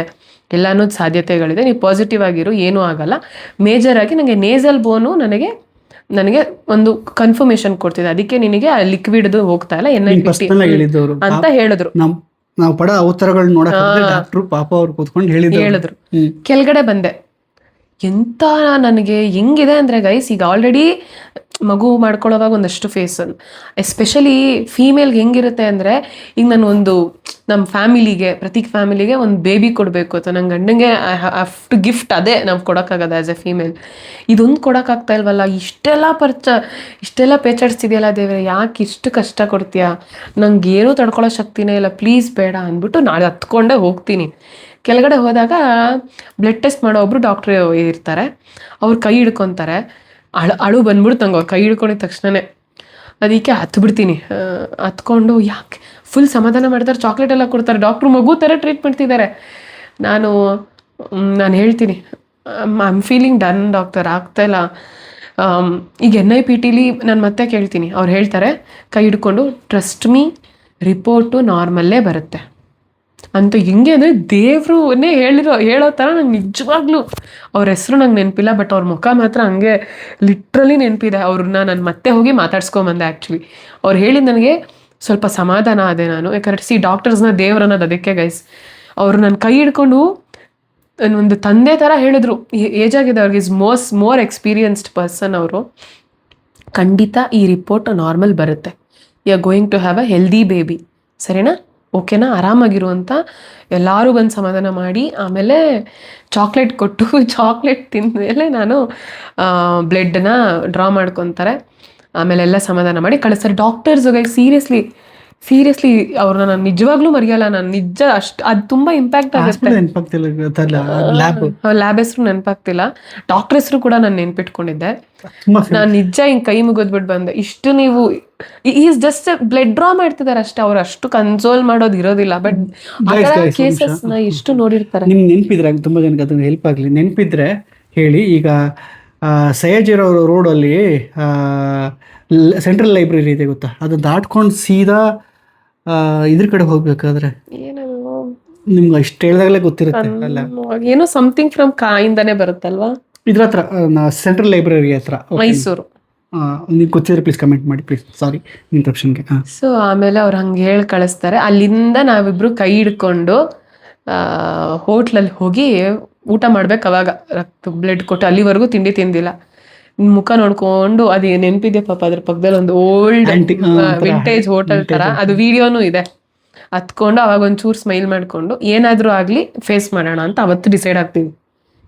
ಎಲ್ಲನೂ ಸಾಧ್ಯತೆಗಳಿದೆ, ನೀವು ಪಾಸಿಟಿವ್ ಆಗಿರೋ ಏನೂ ಆಗಲ್ಲ. ಮೇಜರಾಗಿ ನನಗೆ ನೇಸಲ್ ಬೋನು ನನಗೆ ಒಂದು ಕನ್ಫರ್ಮೇಶನ್ ಕೊಡ್ತಿದೆ, ಅದಕ್ಕೆ ನಿನಗೆ ಲಿಕ್ವಿಡ್ದು ಹೋಗ್ತಾ ಇಲ್ಲ NIPT ಅಂತ ಹೇಳಿದ್ರು. ನಾವು ಪಡ ಉತ್ತರಗಳು ನೋಡಕ್ಕೆ ಡಾಕ್ಟ್ರು ಪಾಪ ಅವ್ರು ಕೂತ್ಕೊಂಡು ಹೇಳಿದ್ರು. ಕೆಳಗಡೆ ಬಂದೆ, ಎಂಥ ನನಗೆ ಹೆಂಗಿದೆ ಅಂದರೆ ಗೈಸ್, ಈಗ ಆಲ್ರೆಡಿ ಮಗು ಮಾಡ್ಕೊಳ್ಳೋವಾಗ ಒಂದಷ್ಟು ಫೇಸ್, ಎಸ್ಪೆಷಲಿ ಫೀಮೇಲ್ಗೆ ಹೆಂಗಿರುತ್ತೆ ಅಂದರೆ, ಈಗ ನಾನು ನಮ್ಮ ಫ್ಯಾಮಿಲಿಗೆ, ಪ್ರತಿ ಫ್ಯಾಮಿಲಿಗೆ ಒಂದು ಬೇಬಿ ಕೊಡಬೇಕು ಅಥವಾ ನನ್ನ ಗಂಡಂಗೆ ಐ ಹ್ಯಾವ್ ಟು ಗಿಫ್ಟ್, ಅದೇ ನಾವು ಕೊಡೋಕ್ಕಾಗದ ಆ್ಯಸ್ ಎ ಫೀಮೇಲ್. ಇದೊಂದು ಕೊಡೋಕ್ಕಾಗ್ತಾ ಇಲ್ವಲ್ಲ, ಇಷ್ಟೆಲ್ಲ ಪೇಚಾಡಿಸ್ತಿದೆಯಲ್ಲ ದೇವ್ರೆ, ಯಾಕೆ ಇಷ್ಟು ಕಷ್ಟ ಕೊಡ್ತೀಯಾ, ನಂಗೆ ಏನೂ ತಡ್ಕೊಳ್ಳೋ ಶಕ್ತಿನೇ ಇಲ್ಲ, ಪ್ಲೀಸ್ ಬೇಡ ಅಂದ್ಬಿಟ್ಟು ನಾಳೆ ಹತ್ಕೊಂಡೇ ಹೋಗ್ತೀನಿ. ಕೆಳಗಡೆ ಹೋದಾಗ ಬ್ಲಡ್ ಟೆಸ್ಟ್ ಮಾಡೋ ಒಬ್ರು ಡಾಕ್ಟ್ರ್ ಇರ್ತಾರೆ, ಅವ್ರು ಕೈ ಹಿಡ್ಕೊತಾರೆ, ಅಳು ಬಂದ್ಬಿಡ್ತು ನಂಗೆ. ಅವ್ರು ಕೈ ಹಿಡ್ಕೊಂಡಿದ ತಕ್ಷಣನೇ ಅದಕ್ಕೆ ಹತ್ಬಿಡ್ತೀನಿ. ಹತ್ಕೊಂಡು ಯಾಕೆ ಫುಲ್ ಸಮಾಧಾನ ಮಾಡ್ತಾರೆ, ಚಾಕ್ಲೇಟ್ ಎಲ್ಲ ಕೊಡ್ತಾರೆ, ಡಾಕ್ಟ್ರು ಮಗು ಥರ ಟ್ರೀಟ್ ಮಾಡ್ತಿದ್ದಾರೆ. ನಾನು ಹೇಳ್ತೀನಿ, I am feeling done doctor, ಆಗ್ತಾಯಿಲ್ಲ. ಈಗ NIPTಲಿ ನಾನು ಮತ್ತೆ ಕೇಳ್ತೀನಿ, ಅವ್ರು ಹೇಳ್ತಾರೆ ಕೈ ಹಿಡ್ಕೊಂಡು, ಟ್ರಸ್ಟ್ ಮೀ, ರಿಪೋರ್ಟು ನಾರ್ಮಲ್ಲೇ ಬರುತ್ತೆ ಅಂತ. ಹೆಂಗೆ ಅಂದರೆ ದೇವ್ರನ್ನೇ ಹೇಳೋ ಥರ ನಂಗೆ ನಿಜವಾಗ್ಲೂ ಅವ್ರ ಹೆಸರು ನಂಗೆ ನೆನಪಿಲ್ಲ, ಬಟ್ ಅವ್ರ ಮುಖ ಮಾತ್ರ ಹಂಗೆ ಲಿಟ್ರಲಿ ನೆನಪಿದೆ. ಅವ್ರನ್ನ ನಾನು ಮತ್ತೆ ಹೋಗಿ ಮಾತಾಡ್ಸ್ಕೊಂಬಂದೆ. ಆ್ಯಕ್ಚುಲಿ ಅವ್ರು ಹೇಳಿದ ನನಗೆ ಸ್ವಲ್ಪ ಸಮಾಧಾನ ಆದೆ ನಾನು, ಯಾಕಂದ್ರೆ ಡಾಕ್ಟರ್ಸ್ನ ದೇವ್ರು ಅನ್ನೋದು ಅದಕ್ಕೆ ಗೈಸ್. ಅವರು ನನ್ನ ಕೈ ಹಿಡ್ಕೊಂಡು ಒಂದು ತಂದೆ ಥರ ಹೇಳಿದ್ರು. ಏಜ್ ಆಗಿದೆ ಅವ್ರಿಗೆ, ಮೋರ್ ಎಕ್ಸ್ಪೀರಿಯನ್ಸ್ಡ್ ಪರ್ಸನ್ ಅವರು. ಖಂಡಿತ ಈ ರಿಪೋರ್ಟ್ ನಾರ್ಮಲ್ ಬರುತ್ತೆ, you are going to have a healthy baby, ಸರಿನಾ, ಓಕೆನಾ, ಆರಾಮಾಗಿರು ಅಂತ ಎಲ್ಲರೂ ಬಂದು ಸಮಾಧಾನ ಮಾಡಿ, ಆಮೇಲೆ ಚಾಕ್ಲೇಟ್ ಕೊಟ್ಟು, ಚಾಕ್ಲೇಟ್ ತಿಂದಮೇಲೆ ನಾನು ಬ್ಲಡ್ನ ಡ್ರಾ ಮಾಡ್ಕೊತಾರೆ, ಆಮೇಲೆ ಎಲ್ಲ ಸಮಾಧಾನ ಮಾಡಿ ಕಳಿಸ್ತಾರೆ. ಡಾಕ್ಟರ್ಸ್ಗೆ ಸೀರಿಯಸ್ಲಿ ಅವ್ರನ್ನ ನಾನು ನಿಜವಾಗ್ಲೂ ಮರೆಯಲ್ಲ. ನಾನು ನಿಜ ಅದು ತುಂಬ ಇಂಪ್ಯಾಕ್ಟ್ ಆಗುತ್ತೆ. ಲ್ಯಾಬ್ ಹೆಸರು ನೆನಪಾಗ್ತಿಲ್ಲ, ಡಾಕ್ಟರ್ ಹೆಸರು ಕೂಡ ನಾನು ನೆನ್ಪಿಟ್ಕೊಂಡಿದ್ದೆ. ನಾನು ನಿಜ ಹಿಂಗೆ ಕೈ ಮುಗಿದ್ಬಿಟ್ಟು ಬಂದೆ. ಇಷ್ಟು ನೀವು ಈಸ್ ಜಸ್ಟ್ ಬ್ಲಡ್ ಡ್ರಾ ಮಾಡ್ತಿದ್ದಾರೆ ಅಷ್ಟೇ, ಅವ್ರು ಅಷ್ಟು ಕನ್ಸೋಲ್ ಮಾಡೋದು ಇರೋದಿಲ್ಲ. ಬಟ್ ಕೇಸಸ್ನ ಎಷ್ಟು ನೋಡಿರ್ತಾರೆ. ನಿಮ್ಗೆ ನೆನಪಿದ್ರೆ ತುಂಬ ಜನಕ್ಕೆ ಅದನ್ನು ಹೆಲ್ಪ್ ಆಗಲಿ, ನೆನಪಿದ್ರೆ ಹೇಳಿ. ಈಗ ಸಯಾಜಿರೋ ರೋಡಲ್ಲಿ ಸೆಂಟ್ರಲ್ ಲೈಬ್ರರಿ ಇದೆ ಗೊತ್ತಾ, ಅದು ದಾಟ್ಕೊಂಡು ಸೀದಾ ಇದ್ರ ಕಡೆ ಹೋಗ್ಬೇಕಾದ್ರೆ ನಿಮ್ಗೆ ಅಷ್ಟು ಹೇಳಿದಾಗಲೇ ಗೊತ್ತಿರುತ್ತೆ ಅಲ್ಲ, ಏನೋ ಸಮಥಿಂಗ್ ಫ್ರಮ್ ಕಾಯಿಂದಾನೆ ಬರುತ್ತಲ್ವಾ, ಇದ್ರ ಹತ್ರ ಸೆಂಟ್ರಲ್ ಲೈಬ್ರರಿ ಹತ್ರ, ಮೈಸೂರು. ನೀವು ಗೊತ್ತಿದ್ರೆ ಪ್ಲೀಸ್ ಕಮೆಂಟ್ ಮಾಡಿ ಪ್ಲೀಸ್, ಸಾರಿ ಇಂಟ್ರಪ್ಷನ್ಗೆ. ಸೊ ಆಮೇಲೆ ಅವ್ರು ಹಂಗೆ ಹೇಳಿ ಕಳಿಸ್ತಾರೆ. ಅಲ್ಲಿಂದ ನಾವಿಬ್ರು ಕೈ ಹಿಡ್ಕೊಂಡು ಹೋಟ್ಲಲ್ಲಿ ಹೋಗಿ ಊಟ ಮಾಡ್ಬೇಕು. ಅವಾಗ ಬ್ಲಡ್ ಕೊಟ್ಟು ಅಲ್ಲಿವರೆಗೂ ತಿಂಡಿ ತಿಂದಿಲ್ಲ. ಮುಖ ನೋಡ್ಕೊಂಡು, ಅದು ನೆನಪಿದೆ ಪಾಪ, ಅದ್ರ ಪಕ್ಕದಲ್ಲಿ ಒಂದು ಓಲ್ಡ್ ವಿಂಟೇಜ್ ಹೋಟೆಲ್ ತರ, ಅದು ವಿಡಿಯೋನು ಇದೆ. ಹತ್ಕೊಂಡು ಅವಾಗ ಒಂಚೂರು ಸ್ಮೈಲ್ ಮಾಡ್ಕೊಂಡು ಏನಾದ್ರೂ ಆಗ್ಲಿ ಫೇಸ್ ಮಾಡೋಣ ಅಂತ ಅವತ್ತು ಡಿಸೈಡ್ ಆಗ್ತೀವಿ.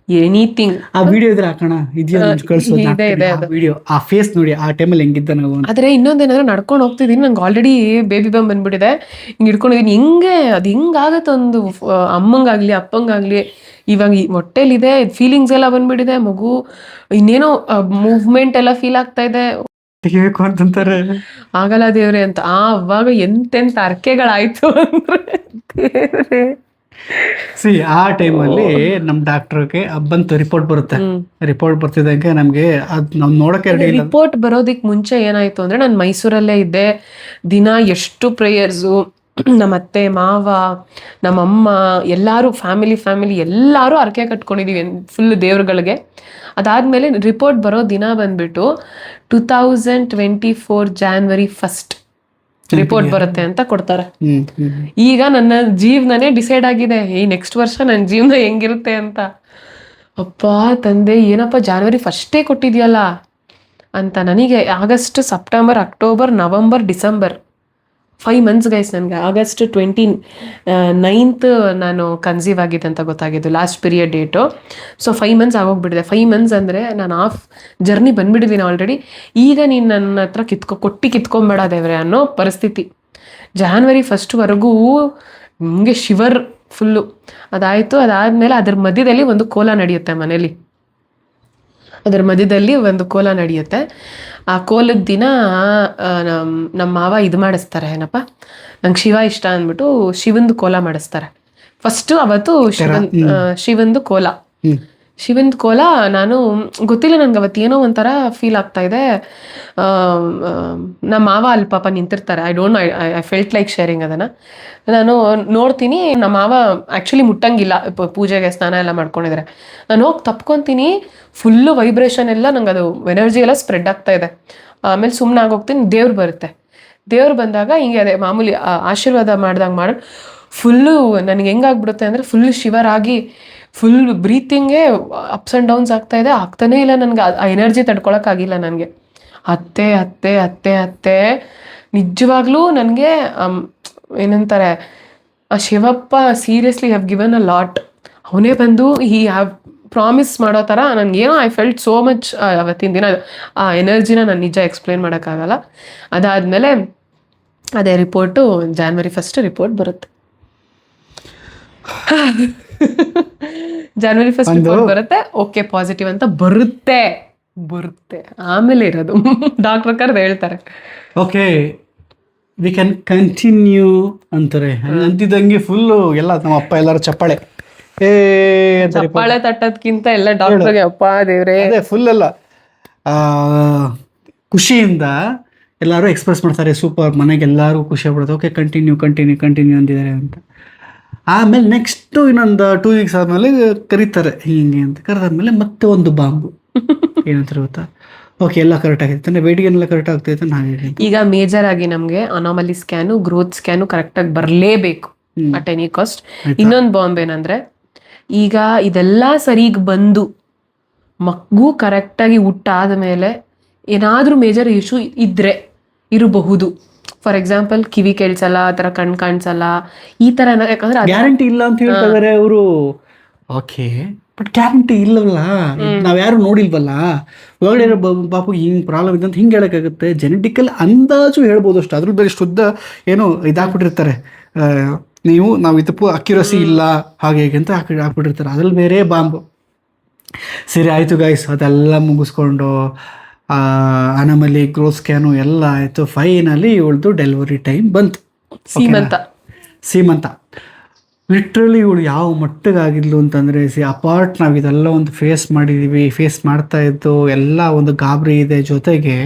ಎನಿಥಿಂಗ್ ಆ ವಿಡಿಯೋ ಇದ್ರೆ ಹಾಕೋಣ, ವಿಡಿಯೋ ಆ ಫೇಸ್ ನೋಡಿ ಆ ಟೈಮಲ್ಲಿ ಹೆಂಗಿದ್ದ ನಾವು. ಆದ್ರೆ ಇನ್ನೊಂದೇನಾದ್ರೂ ನಡ್ಕೊಂಡು ಹೋಗ್ತಿದೀನಿ, ನಂಗೆ ಆಲ್ರೆಡಿ ಬೇಬಿ ಬಮ್ ಬಂದ್ಬಿಟ್ಟಿದೆ, ಹಿಂಗೆ ಹಿಡ್ಕೊಂಡಿದೀನಿ. ಅದು ಹಿಂಗಾಗತ್ತೆ ಒಂದು ಅಮ್ಮಂಗಾಗ್ಲಿ ಅಪ್ಪಂಗಾಗ್ಲಿ. ಇವಾಗ ಹೊಟ್ಟೆಲಿದೆ, ಫೀಲಿಂಗ್ಸ್ ಎಲ್ಲ ಬಂದ್ಬಿಟ್ಟಿದೆ, ಮಗು ಇನ್ನೇನೋ ಮೂವ್ಮೆಂಟ್ ಎಲ್ಲ ಫೀಲ್ ಆಗ್ತಾ ಇದೆ, ತೆಗಿಬೇಕು ಅಂತಂತಾರೆ, ಆಗಲ್ಲ ದೇವ್ರೆ ಅಂತ. ಅವಾಗ ಎಂತೆಂತ ಅರ್ಕೆಗಳಾಯ್ತು ಅಂದ್ರೆ ಆ ಟೈಮಲ್ಲಿ ನಮ್ಮ ಡಾಕ್ಟರ್ಗೆ ಬಂತು, ರಿಪೋರ್ಟ್ ಬರುತ್ತೆ. ರಿಪೋರ್ಟ್ ಬರ್ತಿದ್ದಂಗೆ ನಮ್ಗೆ ಅದ್ ನಾವು ನೋಡಕ್ಕೆ ರಿಪೋರ್ಟ್ ಬರೋದಿಕ್ ಮುಂಚೆ ಏನಾಯ್ತು ಅಂದ್ರೆ, ನಾನು ಮೈಸೂರಲ್ಲೇ ಇದ್ದೆ. ದಿನ ಎಷ್ಟು ಪ್ರೇಯರ್ಸು, ನಮ್ಮ ಅತ್ತೆ ಮಾವ ನಮ್ಮಮ್ಮ ಎಲ್ಲರೂ ಫ್ಯಾಮಿಲಿ ಎಲ್ಲರೂ ಅರ್ಕೆ ಕಟ್ಕೊಂಡಿದೀವಿ ಫುಲ್ ದೇವ್ರುಗಳಿಗೆ. ಅದಾದ್ಮೇಲೆ ರಿಪೋರ್ಟ್ ಬರೋ ದಿನ ಬಂದ್ಬಿಟ್ಟು 2024 January 1 ರಿಪೋರ್ಟ್ ಬರುತ್ತೆ ಅಂತ ಕೊಡ್ತಾರೆ. ಈಗ ನನ್ನ ಜೀವನನೇ ಡಿಸೈಡ್ ಆಗಿದೆ, ಈ ನೆಕ್ಸ್ಟ್ ವರ್ಷ ನನ್ನ ಜೀವನ ಹೆಂಗಿರುತ್ತೆ ಅಂತ. ಅಪ್ಪ ತಂದೆ, ಏನಪ್ಪ January 1 ಕೊಟ್ಟಿದ್ಯಲ್ಲ ಅಂತ. ನನಗೆ August, September, October, November, December 5 months guys. ನನಗೆ ಆಗಸ್ಟ್ 29th ನಾನು ಕನ್ಸೀವ್ ಆಗಿದೆ ಅಂತ ಗೊತ್ತಾಗಿದ್ದು, last period date. So 5 months ಆಗೋಗ್ಬಿಟ್ಟಿದೆ. 5 months ಅಂದರೆ ನಾನು ಹಾಫ್ ಜರ್ನಿ ಬಂದ್ಬಿಟ್ಟಿದ್ದೀನಿ ಆಲ್ರೆಡಿ. ಈಗ ನೀನು ನನ್ನ ಹತ್ರ ಕಿತ್ಕೊಂಬೇಡ ದೇವ್ರೆ ಅನ್ನೋ ಪರಿಸ್ಥಿತಿ. January 1 ನಿಮಗೆ ಶಿವರ್ ಫುಲ್ಲು. ಅದಾಯಿತು. ಅದಾದಮೇಲೆ ಅದ್ರ ಮಧ್ಯದಲ್ಲಿ ಒಂದು ಕೋಲ ನಡೆಯುತ್ತೆ ಮನೇಲಿ. ಅದರ ಮಧ್ಯದಲ್ಲಿ ಒಂದು ಕೋಲ ನಡೆಯುತ್ತೆ. ಆ ಕೋಲದ ದಿನ ನಮ್ಮ ಮಾವ ಇದು ಮಾಡಿಸ್ತಾರೆ, ಏನಪ್ಪ, ನಂಗೆ ಶಿವ ಇಷ್ಟ ಅಂದ್ಬಿಟ್ಟು ಶಿವಂದು ಕೋಲ ಮಾಡಿಸ್ತಾರೆ. ಫಸ್ಟು ಅವತ್ತು ಶಿವಂದು ಕೋಲ ನಾನು ಗೊತ್ತಿಲ್ಲ, ನನಗೆ ಅವತ್ತು ಏನೋ ಒಂಥರ ಫೀಲ್ ಆಗ್ತಾ ಇದೆ. ನಮ್ಮ ಮಾವ ಅಲ್ಲಿ ಪಾಪ ನಿಂತಿರ್ತಾರೆ. ಐ ಫೆಲ್ಟ್ ಲೈಕ್ ಶೇರಿಂಗ್ ಅದನ್ನು. ನಾನು ನೋಡ್ತೀನಿ, ನಮ್ಮ ಮಾವ ಆ್ಯಕ್ಚುಲಿ ಮುಟ್ಟಂಗಿಲ್ಲ, ಪೂಜೆಗೆ ಸ್ನಾನ ಎಲ್ಲ ಮಾಡ್ಕೊಂಡಿದ್ರೆ. ನಾನು ಹೋಗಿ ತಪ್ಕೊತೀನಿ, ಫುಲ್ಲು ವೈಬ್ರೇಷನ್ ಎಲ್ಲ, ನಂಗೆ ಅದು ಎನರ್ಜಿ ಎಲ್ಲ ಸ್ಪ್ರೆಡ್ ಆಗ್ತಾ ಇದೆ. ಆಮೇಲೆ ಸುಮ್ಮನೆ ಆಗೋಗ್ತೀನಿ. ದೇವ್ರು ಬರುತ್ತೆ. ದೇವ್ರು ಬಂದಾಗ ಹಿಂಗೆ ಅದೇ ಮಾಮೂಲಿ ಆಶೀರ್ವಾದ ಮಾಡ್ದಂಗೆ ಫುಲ್ಲು ನನಗೆ ಹೆಂಗಾಗ್ಬಿಡುತ್ತೆ ಅಂದರೆ, ಫುಲ್ಲು ಶಿವರಾಗಿ ಫುಲ್ ಬ್ರೀತಿಂಗೇ ಅಪ್ಸ್ ಆ್ಯಂಡ್ ಡೌನ್ಸ್ ಆಗ್ತಾನೇ ಇಲ್ಲ ನನಗೆ. ಆ ಎನರ್ಜಿ ತಡ್ಕೊಳಕ್ಕಾಗಿಲ್ಲ ನನಗೆ. ಅತ್ತೆ ಅತ್ತೆ ಅತ್ತೆ ಅತ್ತೆ ನಿಜವಾಗ್ಲೂ ನನಗೆ ಏನಂತಾರೆ, ಆ Shivappa seriously have given a lot. ಅವನೇ ಬಂದು ಹ್ಯಾವ್ ಪ್ರಾಮಿಸ್ ಮಾಡೋ ಥರ ನನಗೇನೋ ಐ ಫೆಲ್ಟ್ ಸೋ ಮಚ್ ಅವತ್ತಿನ ದಿನ. ಆ ಎನರ್ಜಿನ ನಾನು ನಿಜ ಎಕ್ಸ್ಪ್ಲೇನ್ ಮಾಡೋಕ್ಕಾಗಲ್ಲ. ಅದಾದಮೇಲೆ ಅದೇ ರಿಪೋರ್ಟು January 1 ರಿಪೋರ್ಟ್ ಬರುತ್ತೆ. January 1 ರಿಪೋರ್ಟ್ ಬರುತ್ತೆ. ಓಕೆ ಪಾಸಿಟಿವ್ ಅಂತ ಬರುತ್ತೆ. ಆಮೇಲೆ ಇರೋದು ಡಾಕ್ಟರ್ ಕರೆದು ಹೇಳ್ತಾರೆ ಓಕೆ ವಿ ಕ್ಯಾನ್ ಕಂಟಿನ್ಯೂ ಅಂತಾರೆ. ಅಂತಿದ್ದಂಗೆ ಫುಲ್ಲು ಎಲ್ಲ ನಮ್ಮ ಅಪ್ಪ ಎಲ್ಲರೂ ಚಪ್ಪಾಳೆ ಅಂತಾರೆ. ಚಪ್ಪಾಳೆ ತಟ್ಟೋದ್ಕಿಂತ ಎಲ್ಲ ಡಾಕ್ಟರ್ಗೆ ಅಪ್ಪ ದೇವ್ರೆ ಅದೇ ಫುಲ್ ಎಲ್ಲ ಖುಷಿಯಿಂದ ಎಲ್ಲರೂ ಎಕ್ಸ್ಪ್ರೆಸ್ ಮಾಡ್ತಾರೆ. ಸೂಪರ್, ಮನೆಗೆ ಎಲ್ಲರೂ ಖುಷಿ ಆಗ್ಬಿಡುತ್ತೆ. ಓಕೆ ಕಂಟಿನ್ಯೂ ಅಂದಿದ್ದಾರೆ ಅಂತ. ಆಮೇಲೆ ನೆಕ್ಸ್ಟು ಇನ್ನೊಂದು 2 ವೀಕ್ಸ್ ಆದಮೇಲೆ ಕರೀತಾರೆ ಹಿಂಗೆ ಅಂತ. ಕರೆದಾದ್ಮೇಲೆ ಮತ್ತೆ ಒಂದು ಬಾಂಬು ಏನಂತಾರೆ ಗೊತ್ತಾ, ಓಕೆ ಎಲ್ಲ ಕರೆಕ್ಟ್ ಆಗೈತೆ, ವೇಟಿಗೆ ಎಲ್ಲ ಕರೆಕ್ಟ್ ಆಗ್ತೈತೆ ಹಾಗೆ. ಈಗ ಮೇಜರ್ ಆಗಿ ನಮಗೆ ಅನಾಮಲಿ ಸ್ಕ್ಯಾನು, ಗ್ರೋತ್ ಸ್ಕ್ಯಾನು ಕರೆಕ್ಟಾಗಿ ಬರಲೇಬೇಕು ಅಟ್ ಎನಿ ಕಾಸ್ಟ್. ಇನ್ನೊಂದು ಬಾಂಬ್ ಏನಂದ್ರೆ, ಈಗ ಇದೆಲ್ಲ ಸರಿಗೆ ಬಂದು ಮಗು ಕರೆಕ್ಟಾಗಿ ಹುಟ್ಟಾದ ಮೇಲೆ ಏನಾದರೂ ಮೇಜರ್ ಇಶ್ಯೂ ಇರಬಹುದು. ಫಾರ್ ಎಕ್ಸಾಂಪಲ್ ಕಿವಿ ಕೇಳಿಸಲ್ಲ, ಆ ಥರ ಕಣ್ ಕಾಣಿಸಲ್ಲ, ಈ ಥರ. ಯಾಕಂದ್ರೆ ಗ್ಯಾರಂಟಿ ಇಲ್ಲ ಅಂತ ಹೇಳ್ತಿದ್ದಾರೆ ಅವರು. ಓಕೆ ಬಟ್ ಗ್ಯಾರಂಟಿ ಇಲ್ಲವಲ್ಲ, ನಾವ್ಯಾರು ನೋಡಿಲ್ವಲ್ಲ. ಒಳಗಡೆ ಇರೋ ಬಾಪು ಹಿಂಗೆ ಪ್ರಾಬ್ಲಮ್ ಇದೆ ಅಂತ ಹಿಂಗೆ ಹೇಳೋಕ್ಕಾಗುತ್ತೆ. ಜೆನೆಟಿಕಲ್ ಅಂದಾಜು ಹೇಳ್ಬೋದು ಅಷ್ಟು. ಅದ್ರ ಬೇರೆ ಶುದ್ಧ ಏನೋ ಇದಾಕ್ಬಿಟ್ಟಿರ್ತಾರೆ, ನಾವು ಇದಕ್ಕೂ ಅಕ್ಯುರಸಿ ಇಲ್ಲ ಹಾಗೆ ಹೇಗೆ ಅಂತ ಹಾಕ್ಬಿಟ್ಟಿರ್ತಾರೆ. ಅದ್ರಲ್ಲಿ ಬೇರೆ ಬಾಂಬು. ಸರಿ ಆಯಿತು ಗೈಸ್, ಅದೆಲ್ಲ ಮುಗಿಸ್ಕೊಂಡು ಅನಾಮಲಿ ಗ್ರೋತ್ ಸ್ಕ್ಯಾನು ಎಲ್ಲ ಆಯಿತು. ಫೈನಲಿ ಇವಳ್ದು ಡೆಲಿವರಿ ಟೈಮ್ ಬಂತು. ಸೀಮಂತ ಲಿಟ್ರಲಿ ಇವಳು ಯಾವ ಮಟ್ಟಿಗಾಗಿದ್ಲು ಅಂತಂದರೆ, ಅಪಾರ್ಟ್ ನಾವು ಇದೆಲ್ಲ ಒಂದು ಫೇಸ್ ಮಾಡ್ತಾ ಇದ್ದು ಎಲ್ಲ ಒಂದು ಗಾಬರಿ ಇದೆ. ಜೊತೆಗೆ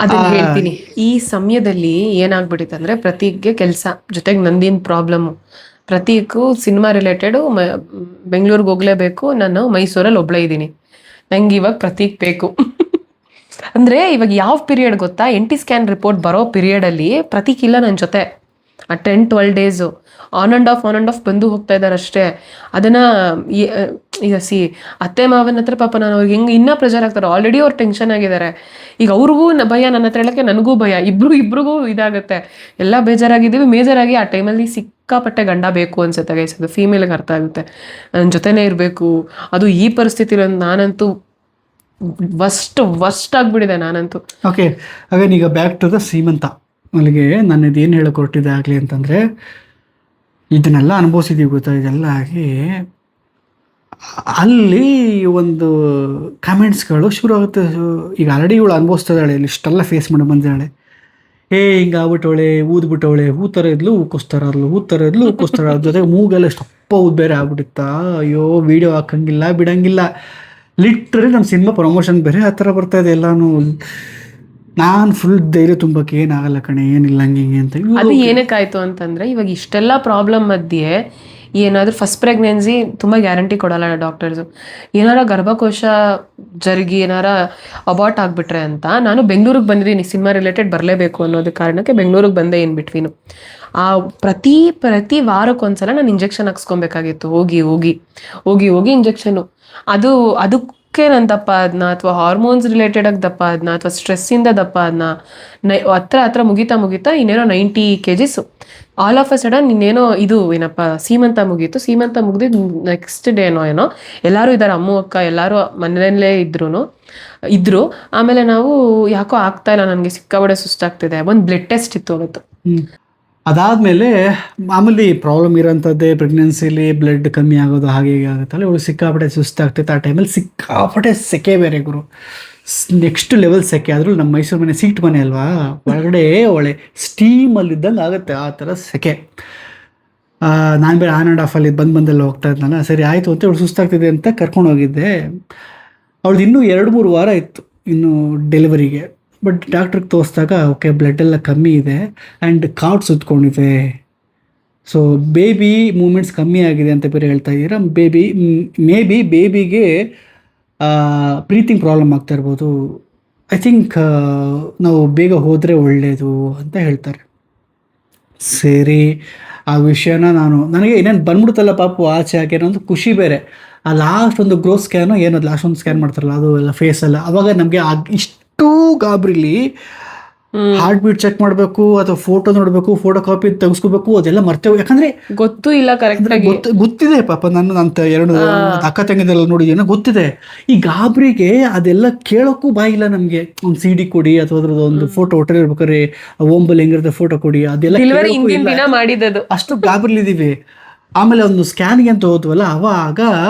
ಅದನ್ನ ಹೇಳ್ತೀನಿ. ಈ ಸಮಯದಲ್ಲಿ ಏನಾಗ್ಬಿಟ್ಟಿತ್ತು ಅಂದ್ರೆ, ಪ್ರತೀಕ್ಗೆ ಕೆಲಸ ಜೊತೆಗೆ ನಂದಿನ ಪ್ರಾಬ್ಲಮ್ಮು. ಪ್ರತೀಕು ಸಿನಿಮಾ ರಿಲೇಟೆಡು ಬೆಂಗಳೂರಿಗೆ ಹೋಗ್ಲೇಬೇಕು, ನಾನು ಮೈಸೂರಲ್ಲಿ ಒಬ್ಳೇ ಇದ್ದೀನಿ, ನಂಗೆ ಇವಾಗ ಪ್ರತೀಕ್ ಬೇಕು. ಅಂದ್ರೆ ಇವಾಗ ಯಾವ ಪೀರಿಯಡ್ ಗೊತ್ತಾ, NT ಸ್ಕ್ಯಾನ್ ರಿಪೋರ್ಟ್ ಬರೋ ಪೀರಿಯಡಲ್ಲಿ ಪ್ರತೀಕ್ ಇಲ್ಲ ನನ್ನ ಜೊತೆ. ಆ 10-12 ಡೇಸು ಆನ್ ಆ್ಯಂಡ್ ಆಫ್ ಬಂದು ಹೋಗ್ತಾ ಇದ್ದಾರೆ ಅಷ್ಟೇ. ಅದನ್ನ ಈಗ ಅತ್ತೆ ಮಾವನ ಹತ್ರ ಪಾಪ ನಾನು ಅವ್ರಿಗೆ ಇನ್ನೂ ಪ್ರೆಷರ್ ಆಗ್ತಾರೆ. ಆಲ್ರೆಡಿ ಅವ್ರು ಟೆನ್ಷನ್ ಆಗಿದ್ದಾರೆ. ಈಗ ಅವ್ರಿಗೂ ಭಯ, ನನ್ನ ಹತ್ರ ಹೇಳಕ್ಕೆ ನನಗೂ ಭಯ, ಇಬ್ರಿಗೂ ಇದಾಗುತ್ತೆ. ಎಲ್ಲ ಬೇಜಾರಾಗಿದ್ದೀವಿ. ಮೇಜರಾಗಿ ಆ ಟೈಮಲ್ಲಿ ಸಿಕ್ಕಾಪಟ್ಟೆ ಗಂಡ ಬೇಕು ಅನ್ಸುತ್ತೆ ಗೈಸ್. ಅದು ಫೀಮೇಲ್ಗೆ ಅರ್ಥ ಆಗುತ್ತೆ. ನನ್ನ ಜೊತೆನೇ ಇರಬೇಕು. ಅದು ಈ ಪರಿಸ್ಥಿತಿಲಿ ನಾನಂತೂ ವರ್ಸ್ಟ್ ಆಗ್ಬಿಟ್ಟಿದೆ ನಾನಂತೂ. ಓಕೆ ಅಗೇನ್ ಈಗ ಬ್ಯಾಕ್ ಟು ದ ಸೀಮಂತ. ಅಲ್ಲಿಗೆ ನಾನು ಇದೇನು ಹೇಳಕ್ಕೆ ಹೊರಟಿದ್ದೆ ಆಗಲಿ ಅಂತಂದರೆ, ಇದನ್ನೆಲ್ಲ ಅನುಭವಿಸಿದ್ದೀವಿ ಗೊತ್ತಾ. ಇದೆಲ್ಲ ಆಗಿ ಅಲ್ಲಿ ಒಂದು ಕಮೆಂಟ್ಸ್ಗಳು ಶುರು ಆಗುತ್ತೆ. ಈಗ ಆಲ್ರೆಡಿ ಇವಳು ಅನುಭವಿಸ್ತಿದ್ದಾಳೆ, ಇಷ್ಟೆಲ್ಲ ಫೇಸ್ ಮಾಡಿ ಬಂದಿದ್ದಾಳೆ. ಹಿಂಗೆ ಆಗ್ಬಿಟ್ಟವಳೆ, ಊದ್ಬಿಟ್ಟವಳೆ, ಹೂ ಥರ ಇದ್ಲು ಊದ್ತಾರ ಜೊತೆಗೆ ಮೂಗೆಲ್ಲ ಇಷ್ಟಪ್ಪ ಊದ್ ಬೇರೆ ಆಗ್ಬಿಟ್ಟಿತ್ತಾ. ಅಯ್ಯೋ ವಿಡಿಯೋ ಹಾಕಂಗಿಲ್ಲ ಬಿಡಂಗಿಲ್ಲ. ಲಿಟ್ರಲಿ ನಮ್ಮ ಸಿನಿಮಾ ಪ್ರಮೋಷನ್ ಬೇರೆ ಆ ಥರ ಬರ್ತಾ ಇದೆ ಎಲ್ಲಾನು. ನಾನು ಫುಲ್ ಧೈರ್ಯ ತುಂಬಕ್ಕೆ ಏನಾಗಲ್ಲ ಕಣೆ, ಏನಿಲ್ಲ ಹಂಗೆ ಅಂತ. ಅದು ಏನಕ್ಕಾಯ್ತು ಅಂತಂದ್ರೆ, ಇವಾಗ ಇಷ್ಟೆಲ್ಲ ಪ್ರಾಬ್ಲಮ್ ಮಧ್ಯೆ ಏನಾದರೂ ಫಸ್ಟ್ ಪ್ರೆಗ್ನೆನ್ಸಿ ತುಂಬ ಗ್ಯಾರಂಟಿ ಕೊಡಲ್ಲ ಡಾಕ್ಟರ್ಸು. ಏನಾರ ಗರ್ಭಕೋಶ ಜರುಗಿ ಏನಾರ ಅಬಾರ್ಟ್ ಆಗಿಬಿಟ್ರೆ ಅಂತ ನಾನು ಬೆಂಗಳೂರಿಗೆ ಬಂದಿದ್ದೀನಿ. ಸಿನಿಮಾ ರಿಲೇಟೆಡ್ ಬರಲೇಬೇಕು ಅನ್ನೋದು ಕಾರಣಕ್ಕೆ ಬೆಂಗಳೂರಿಗೆ ಬಂದೆ. ಇನ್ ಬಿಟ್ವೀನು ಆ ಪ್ರತಿ ವಾರಕ್ಕೊಂದ್ಸಲ ನಾನು ಇಂಜೆಕ್ಷನ್ ಹಾಕ್ಸ್ಕೊಬೇಕಾಗಿತ್ತು. ಹೋಗಿ ಇಂಜೆಕ್ಷನು. ಅದಕ್ಕೆ ನಾನು ದಪ್ಪ ಅದನ್ನ, ಅಥವಾ ಹಾರ್ಮೋನ್ಸ್ ರಿಲೇಟೆಡ್ ಆಗಿ ದಪ್ಪ ಅದನ್ನ, ಅಥವಾ ಸ್ಟ್ರೆಸ್ಸಿಂದ ದಪ್ಪ ಅದನ್ನ. ಹತ್ರ ಮುಗಿತಾ ಇನ್ನೇನೋ 90 kgs. All of a sudden ಇನ್ನೇನೋ ಇದು ಏನಪ್ಪ ಸೀಮಂತ ಮುಗೀತು. ಸೀಮಂತ ಮುಗಿದು ನೆಕ್ಸ್ಟ್ ಡೇನೋ ಏನೋ ಎಲ್ಲರೂ ಇದ್ದಾರೆ, ಅಮ್ಮ ಅಕ್ಕ ಎಲ್ಲರೂ ಮನೆಯಲ್ಲೇ ಇದ್ರು. ಆಮೇಲೆ ನಾವು ಯಾಕೋ ಆಗ್ತಾ ಇಲ್ಲ, ನನಗೆ ಸಿಕ್ಕಾಬಡೆ ಸುಸ್ತಾಗ್ತಿದೆ. ಒಂದು ಬ್ಲಡ್ ಟೆಸ್ಟ್ ಇತ್ತು ಅವತ್ತು. ಅದಾದಮೇಲೆ ಮಾಮೂಲಿ ಪ್ರಾಬ್ಲಮ್ ಇರೋಂಥದ್ದೇ ಪ್ರೆಗ್ನೆನ್ಸಿಲಿ ಬ್ಲಡ್ ಕಮ್ಮಿ ಆಗೋದು ಹಾಗೆ ಹೀಗೆ ಆಗುತ್ತಲ್ಲ. ಇವಳು ಸಿಕ್ಕಾಪಟ್ಟೆ ಸುಸ್ತಾಗ್ತೈತೆ. ಆ ಟೈಮಲ್ಲಿ ಸಿಕ್ಕಾಪಟ್ಟೆ ಸೆಕೆ ಬೇರೆ ಗುರು, ನೆಕ್ಸ್ಟ್ ಲೆವೆಲ್ ಸೆಕೆ. ಆದರೂ ನಮ್ಮ ಮೈಸೂರು ಮನೆ ಸೀಟ್ ಮನೆ ಅಲ್ವಾ, ಒಳಗಡೆ ಒಳ್ಳೆ ಸ್ಟೀಮಲ್ಲಿದ್ದಂಗೆ ಆಗುತ್ತೆ ಆ ಥರ ಸೆಕೆ. ನಾನು ಬೇರೆ ಆನ್ ಆ್ಯಂಡ್ ಆಫಲ್ಲಿ ಬಂದೆಲ್ಲ ಹೋಗ್ತಾ ಇದ್ನಲ್ಲ. ಸರಿ ಆಯಿತು ಅಂತ ಇವಳು ಸುಸ್ತಾಗ್ತಿದೆ ಅಂತ ಕರ್ಕೊಂಡು ಹೋಗಿದ್ದೆ. ಅವಳದು ಇನ್ನೂ 2-3 ವಾರ ಇತ್ತು ಇನ್ನು ಡೆಲಿವರಿಗೆ. ಬಟ್ ಡಾಕ್ಟ್ರಿಗೆ ತೋರಿಸಿದಾಗ ಓಕೆ ಬ್ಲಡ್ ಎಲ್ಲ ಕಮ್ಮಿ ಇದೆ ಆ್ಯಂಡ್ ಕಾರ್ಡ್ ಸುತ್ಕೊಂಡಿದೆ. ಸೊ ಬೇಬಿ ಮೂಮೆಂಟ್ಸ್ ಕಮ್ಮಿ ಆಗಿದೆ ಅಂತ ಬೇರೆ ಹೇಳ್ತಾ ಇದ್ದೀರಾ. ಬೇಬಿಗೆ ಬ್ರೀತಿಂಗ್ ಪ್ರಾಬ್ಲಮ್ ಆಗ್ತಾ ಇರ್ಬೋದು. ಐ ಥಿಂಕ್ ನಾವು ಬೇಗ ಹೋದರೆ ಒಳ್ಳೆಯದು ಅಂತ ಹೇಳ್ತಾರೆ. ಸೇರಿ ಆ ವಿಷಯನ ನನಗೆ ಇನ್ನೇನು ಬಂದ್ಬಿಡ್ತಲ್ಲ ಪಾಪು ಆಚೆ ಹಾಕಿ ಅನ್ನೋದು ಖುಷಿ ಬೇರೆ. ಆ ಲಾಸ್ಟ್ ಒಂದು ಗ್ರೋತ್ ಸ್ಕ್ಯಾನು ಏನದು ಲಾಸ್ಟ್ ಒಂದು ಸ್ಕ್ಯಾನ್ ಮಾಡ್ತಾರಲ್ಲ ಅದು ಎಲ್ಲ ಫೇಸ್ ಎಲ್ಲ, ಅವಾಗ ನಮಗೆ ಇಷ್ಟು ಗಾಬರಿಲಿ ಹಾರ್ಟ್ ಬೀಟ್ ಚೆಕ್ ಮಾಡಬೇಕು ಅಥವಾ ಫೋಟೋ ನೋಡಬೇಕು, ಫೋಟೋ ಕಾಪಿ ತೆಗೆಸ್ಕೋಬೇಕು, ಅದೆಲ್ಲ ಮರ್ತೇವೆ. ಯಾಕಂದ್ರೆ ಗೊತ್ತೂ ಇಲ್ಲ ಕರೆಕ್ಟ್ ಆಗಿ. ಗೊತ್ತಿದೆ ಪಾಪ, ನನ್ನ ಎರಡು ಅಕ್ಕ ತಂಗಿದೆಲ್ಲ ನೋಡಿದೇನೋ ಗೊತ್ತಿದೆ. ಈ ಗಾಬರಿಗೆ ಅದೆಲ್ಲ ಕೇಳೋಕ್ಕೂ ಬಾಯಿಲ್ಲ ನಮ್ಗೆ. ಒಂದು CD ಕೊಡಿ ಅಥವಾ ಅದ್ರದ್ದು ಒಂದು ಫೋಟೋ ಹೋಟೆಲ್ ಇರ್ಬೇಕಾದ್ರೆ ಓಂಬಲ್ ಹೆಂಗಿರುತ್ತೆ ಫೋಟೋ ಕೊಡಿ, ಅದೆಲ್ಲ ಹಿಂದಿನ ದಿನ ಮಾಡಿದ್ದು. ಅಷ್ಟು ಗಾಬರಿಲಿದ್ದೀವಿ. ಆಮೇಲೆ ಒಂದು ಸ್ಕ್ಯಾನಿಗೆ ಅಂತ ಹೋದ್ವಲ್ಲ, ಅವಾಗ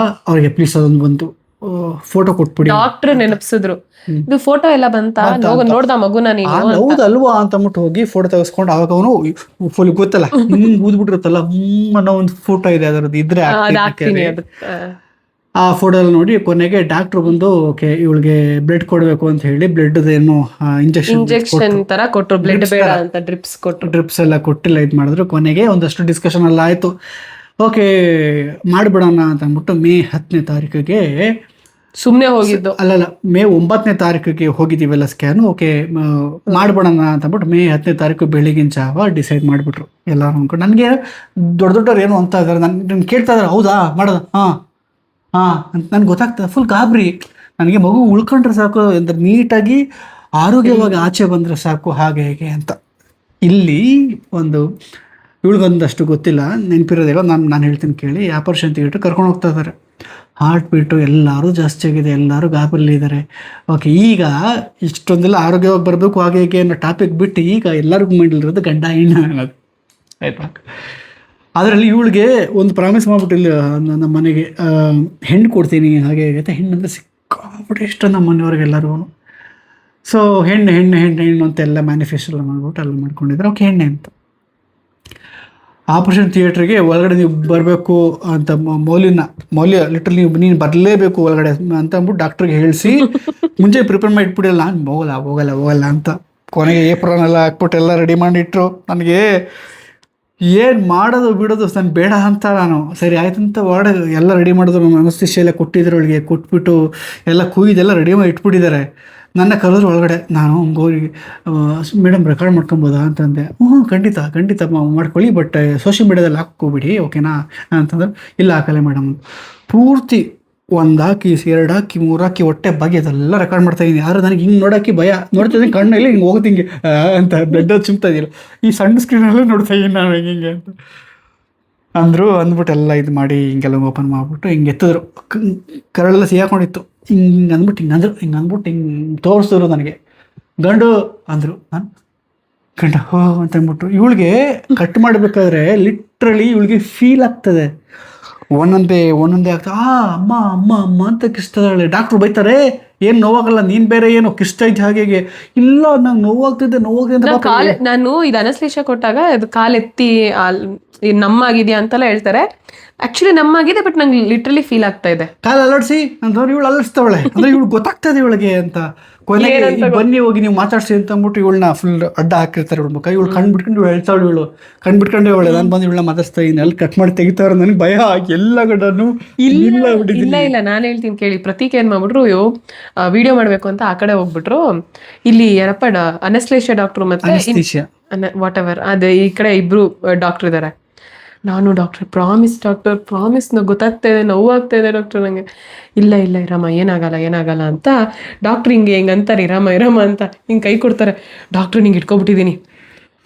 ಅವ್ರಿಗೆ ಪ್ಲೀಸ್ ಅದೊಂದು ಬಂತು ಫೋಟೋ ಕೊಟ್ಬಿಡಿ. ಡಾಕ್ಟರ್ ನೆನಪಿಸಿದ್ರು, ಇದು ಫೋಟೋ ಎಲ್ಲ ಬಂತ ನೋಡ್ದ ಮಗುನ ನೀನು. ಹೌದಲ್ವಾ ಅಂತ ಅಂದ್ಬಿಟ್ಟು ಹೋಗಿ ಫೋಟೋ ತೆಗೆಸ್ಕೊಂಡು ಅವಾಗ ಅವನು ಫುಲ್ ಗೊತ್ತಲ್ಲ ಊದ್ಬಿಟ್ಟಿರುತ್ತಲ್ಲ ಅನ್ನೋ ಒಂದು ಫೋಟೋ ಇದೆ ಅದರದ್ದು ಇದ್ರೆ ಆ ಫೋಟೋ ಎಲ್ಲ ನೋಡಿ ಕೊನೆಗೆ ಡಾಕ್ಟರ್ ಬಂದು ಓಕೆ ಇವಳಿಗೆ ಬ್ಲಡ್ ಕೊಡಬೇಕು ಅಂತ ಹೇಳಿ ಬ್ಲಡ್ ಏನು ಇಂಜೆಕ್ಷನ್ ತರ ಕೊಟ್ಟರು, ಬ್ಲಡ್ ಬೇಡ ಅಂತ ಡ್ರಿಪ್ಸ್ ಎಲ್ಲ ಕೊಟ್ಟಿಲ್ಲ ಇದು ಮಾಡಿದ್ರು. ಕೊನೆಗೆ ಒಂದಷ್ಟು ಡಿಸ್ಕಷನ್ ಎಲ್ಲ ಆಯ್ತು. ಓಕೆ ಮಾಡಿಬಿಡೋಣ ಅಂತ ಅಂದ್ಬಿಟ್ಟು ಮೇ 10ನೇ ತಾರೀಕಿಗೆ ಸುಮ್ಮನೆ ಹೋಗಿದ್ದು. ಅಲ್ಲಲ್ಲ, ಮೇ 9ನೇ ತಾರೀಕಿಗೆ ಹೋಗಿದ್ದೀವಲ್ಲ ಸ್ಕ್ಯಾನು. ಓಕೆ ಮಾಡ್ಬಿಡೋಣ ಅಂತ ಅಂದ್ಬಿಟ್ಟು ಮೇ 10ನೇ ತಾರೀಕು ಬೆಳಿಗಿನ ಜಾವ ಡಿಸೈಡ್ ಮಾಡಿಬಿಟ್ರು ಎಲ್ಲರೂ ಅನ್ಕೊಂಡು. ನನಗೆ ದೊಡ್ಡವ್ರು ಏನು ಅಂತ ಇದ್ದಾರೆ, ನನ್ನ ಕೇಳ್ತಾ ಇದ್ದಾರೆ ಹೌದಾ ಮಾಡೋದು ಹಾಂ ಅಂತ ನನಗೆ ಗೊತ್ತಾಗ್ತದೆ. ಫುಲ್ ಗಾಬರಿ ನನಗೆ. ಮಗು ಉಳ್ಕೊಂಡ್ರೆ ಸಾಕು ಅಂತ, ನೀಟಾಗಿ ಆರೋಗ್ಯವಾಗಿ ಆಚೆ ಬಂದರೆ ಸಾಕು ಹಾಗೆ ಹೇಗೆ ಅಂತ. ಇಲ್ಲಿ ಒಂದು ಇವಳಿಗೊಂದಷ್ಟು ಗೊತ್ತಿಲ್ಲ, ನೆನಪಿರೋದಿಲ್ಲ. ನಾನು ಹೇಳ್ತೀನಿ ಕೇಳಿ. ಆಪರೇಷನ್ ಥಿಯೇಟ್ರ್ ಕರ್ಕೊಂಡು ಹೋಗ್ತಾ ಇದ್ದಾರೆ. ಹಾರ್ಟ್ ಬೀಟು ಎಲ್ಲರೂ ಜಾಸ್ತಿ ಆಗಿದೆ, ಎಲ್ಲರೂ ಗಾಬರಿಲಿದ್ದಾರೆ. ಓಕೆ, ಈಗ ಇಷ್ಟೊಂದೆಲ್ಲ ಆರೋಗ್ಯವಾಗಿ ಬರಬೇಕು ಹಾಗೆ ಹೇಗೆ ಅನ್ನೋ ಟಾಪಿಕ್ ಬಿಟ್ಟು ಈಗ ಎಲ್ಲರಿಗೂ ಮೈಂಡಲ್ಲಿರೋದು ಗಂಡ ಹೆಣ್ಣು ಅನ್ನೋದು ಆಯ್ತಾ. ಅದರಲ್ಲಿ ಇವಳಿಗೆ ಒಂದು ಪ್ರಾಮಿಸ್ ಮಾಡ್ಬಿಟ್ಟಿಲ್ಲ ನಮ್ಮ ಮನೆಗೆ, ಹೆಣ್ಣು ಕೊಡ್ತೀನಿ ಹಾಗೆ ಹೇಗೆ ಅಂತ. ಹೆಣ್ಣಂದ್ರೆ ಸಿಕ್ಕಾಬಿಟ್ಟು ಇಷ್ಟ ನಮ್ಮ ಮನೆಯವ್ರಿಗೆಲ್ಲರೂ. ಸೊ ಹೆಣ್ಣು ಅಂತೆಲ್ಲ ಮ್ಯಾನಿಫೆಸ್ಟ್ ಎಲ್ಲ ಮಾಡ್ಬಿಟ್ಟು ಎಲ್ಲ ಮಾಡ್ಕೊಂಡಿದ್ರು. ಓಕೆ, ಹೆಣ್ಣೆ ಅಂತ. ಆಪರೇಷನ್ ಥಿಯೇಟ್ರಿಗೆ ಒಳಗಡೆ ನೀವು ಬರಬೇಕು ಅಂತ ಮೌಲ್ಯ ಲಿಟ್ರಲಿ ನೀನು ಬರಲೇಬೇಕು ಒಳಗಡೆ ಅಂತ ಅಂದ್ಬಿಟ್ಟು ಡಾಕ್ಟ್ರಿಗೆ ಹೇಳಿಸಿ ಮುಂಚೆ ಪ್ರಿಪೇರ್ ಮಾಡಿ ಇಟ್ಬಿಟ್ಟಿಲ್ಲ. ನಾನು ಹೋಗಲ್ಲ ಅಂತ ಕೊನೆಗೆ ಏಪ್ರಿಲ್ ಎಲ್ಲ ಹಾಕ್ಬಿಟ್ಟು ಎಲ್ಲ ರೆಡಿ ಮಾಡಿಟ್ರು. ನನಗೆ ಏನು ಮಾಡೋದು ಬಿಡೋದು ನಾನು ಬೇಡ ಅಂತ ನಾನು ಸರಿ ಆಯ್ತು ಅಂತ ಎಲ್ಲ ರೆಡಿ ಮಾಡಿದ್ರು. ನಮ್ಮ ಅನಸ್ತೇಶಿಯಾ ಎಲ್ಲ ಕೊಟ್ಟಿದ್ರು, ಅವಳಿಗೆ ಕೊಟ್ಬಿಟ್ಟು ಎಲ್ಲ ಕುಯ್ದೆಲ್ಲ ರೆಡಿ ಮಾಡಿ ಇಟ್ಬಿಟ್ಟಿದ್ದಾರೆ. ನನ್ನ ಕರೆದ್ರು ಒಳಗಡೆ. ನಾನು ಗೌರಿ ಮೇಡಮ್ ರೆಕಾರ್ಡ್ ಮಾಡ್ಕೊಬೋದಾ ಅಂತಂದೆ. ಖಂಡಿತ ಮಾಡ್ಕೊಳ್ಳಿ, ಬಟ್ ಸೋಷಿಯಲ್ ಮೀಡಿಯಾದಲ್ಲಿ ಹಾಕ್ಕೋಬಿಡಿ ಓಕೆನಾ ಅಂತಂದ್ರೆ. ಇಲ್ಲ ಹಾಕಲ್ಲ ಮೇಡಮ್. ಪೂರ್ತಿ 1 ಹಾಕಿ 2 ಹಾಕಿ 3 ಹಾಕಿ ಹೊಟ್ಟೆ ಬಗ್ಗೆ ಅದೆಲ್ಲ ರೆಕಾರ್ಡ್ ಮಾಡ್ತಾ ಇದ್ದೀನಿ. ಯಾರು ನನಗೆ ಹಿಂಗೆ ನೋಡೋಕ್ಕೆ ಭಯ, ನೋಡ್ತಿದ್ದೀನಿ ಕಣ್ಣಲ್ಲಿ ಹಿಂಗೆ ಹೋಗ್ತಿ ಹಿಂಗೆ ಅಂತ ಬ್ಲಡ್ ಚಿಮ್ತಾ ಇದ್ದಿಲ್ಲ. ಈ ಸಣ್ಣ ಸ್ಕ್ರೀನಲ್ಲೇ ನೋಡ್ತಾ ಇದ್ದೀನಿ ನಾನು ಹಿಂಗೆ ಅಂತ ಅಂದ್ಬಿಟ್ಟು ಎಲ್ಲ ಇದು ಮಾಡಿ ಹಿಂಗೆಲ್ಲ ಓಪನ್ ಮಾಡಿಬಿಟ್ಟು ಹಿಂಗೆ ಎತ್ತಿದ್ರು. ಕರಳೆಲ್ಲ ಸಿಗಾಕೊಂಡಿತ್ತು. ಹಿಂಗೆ ಅಂದ್ಬಿಟ್ಟು ಹಿಂಗೆ ತೋರಿಸಿದ್ರು ನನಗೆ. ಗಂಡು ಅಂದರು. ನಾನು ಗಂಡ ಅಂತ ಅಂದ್ಬಿಟ್ಟು ಇವಳಿಗೆ ಕಟ್ ಮಾಡಬೇಕಾದ್ರೆ ಲಿಟ್ರಲಿ ಇವಳಿಗೆ ಫೀಲ್ ಆಗ್ತದೆ. ಒಂದೊಂದೇ ಆಗ್ತದೆ. ಅಮ್ಮ ಅಂತ ಕಿಸ್ತದಾಳೆ. ಡಾಕ್ಟ್ರು ಬೈತಾರೆ, ಏನು ನೋವಾಗಲ್ಲ, ನೀನು ಬೇರೆ ಏನೋ ಕಿಸ್ತಾ ಇದ್ದ ಹಾಗೆ. ಇಲ್ಲ, ನಂಗೆ ನೋವಾಗ್ತಿದ್ದೆ ಅಂತ. ನಾನು ಇದು ಅನಸ್ಲೇಷ ಕೊಟ್ಟಾಗ ಅದು ಕಾಲೆತ್ತಿ ನಮ್ಮಾಗಿದ್ಯಾ ಅಂತೆಲ್ಲ ಹೇಳ್ತಾರೆ. ಆಕ್ಚುಲಿ ನಮ್ಮಾಗಿದೆ, ಬಟ್ ನಂಗೆ ಲಿಟ್ರಲಿ ಫೀಲ್ ಆಗ್ತಾ ಇದೆ. ಕಾಲು ಅಲರ್ಸಿ ಅಂತಂದ್ರೆ ಇವಳು ಅಲರ್ಸ್ತಾವಳೆ ಅಂದ್ರೆ ಇವಳು ಗೊತ್ತಾಗ್ತದೆ ಇವಳಿಗೆ ಅಂತ. ಕೊನೆಗೆ ಬನ್ನಿ ಹೋಗಿ ನೀವು ಮಾತಾಡ್ಸಿ ಅಂತ ಅಂದ್ಬಿಟ್ಟು ಇವಳನ್ನ ಫುಲ್ ಅಡ್ಡ ಹಾಕಿರ್ತಾರೆ ಇವಳು ಮುಖ. ಇವಳು ಕಣ್ಣು ಬಿಟ್ಕೊಂಡು ಇವಳು ಹೇಳ್ತಾಳು. ಇವಳು ಕಣ್ಣು ಬಿಟ್ಕೊಂಡೆ ಇವಳೆ. ನಾನು ಬಂದು ಇವಳನ್ನ ಮಾತಾಡ್ಸ್ತಾ ಇದ್ದೀನಿ. ಅಲ್ಲಿ ಕಟ್ ಮಾಡಿ ತೆಗಿತಾವ್ರೆ. ನನಗೆ ಭಯ ಎಲ್ಲ ಗಂಡನು ಇಲ್ಲ ನಾನು ಹೇಳ್ತೀನಿ ಕೇಳಿ. ಪ್ರತೀಕ್ ಏನ್ ಮಾಡ್ಬಿಟ್ರು, ವಿಡಿಯೋ ಮಾಡ್ಬೇಕು ಅಂತ ಆ ಕಡೆ ಹೋಗ್ಬಿಟ್ರು. ಇಲ್ಲಿ ಏನಪ್ಪ ಅನಸ್ಲೇಷಿಯಾ ಡಾಕ್ಟ್ರು ಮತ್ತೆ ವಾಟ್ ಎವರ್ ಅದೇ ಈ ಕಡೆ ಇಬ್ರು ಡಾಕ್ಟರ್ ಇದ್ದಾರೆ. ನಾನು ಪ್ರಾಮಿಸ್ ಗೊತ್ತಾಗ್ತಾ ಇದೆ, ನೋವಾಗ್ತಾ ಇದೆ ಡಾಕ್ಟರ್ ನಂಗೆ. ಇಲ್ಲ ಇರಮ್ಮ ಏನಾಗಲ್ಲ ಅಂತ ಡಾಕ್ಟ್ರ್ ಹಿಂಗೆ ಅಂತಾರೆ. ಇರಮ್ಮ ಅಂತ ಹಿಂಗೆ ಕೈ ಕೊಡ್ತಾರೆ. ಡಾಕ್ಟ್ರ್ ನಿಂಗೆ ಇಟ್ಕೊಬಿಟ್ಟಿದ್ದೀನಿ,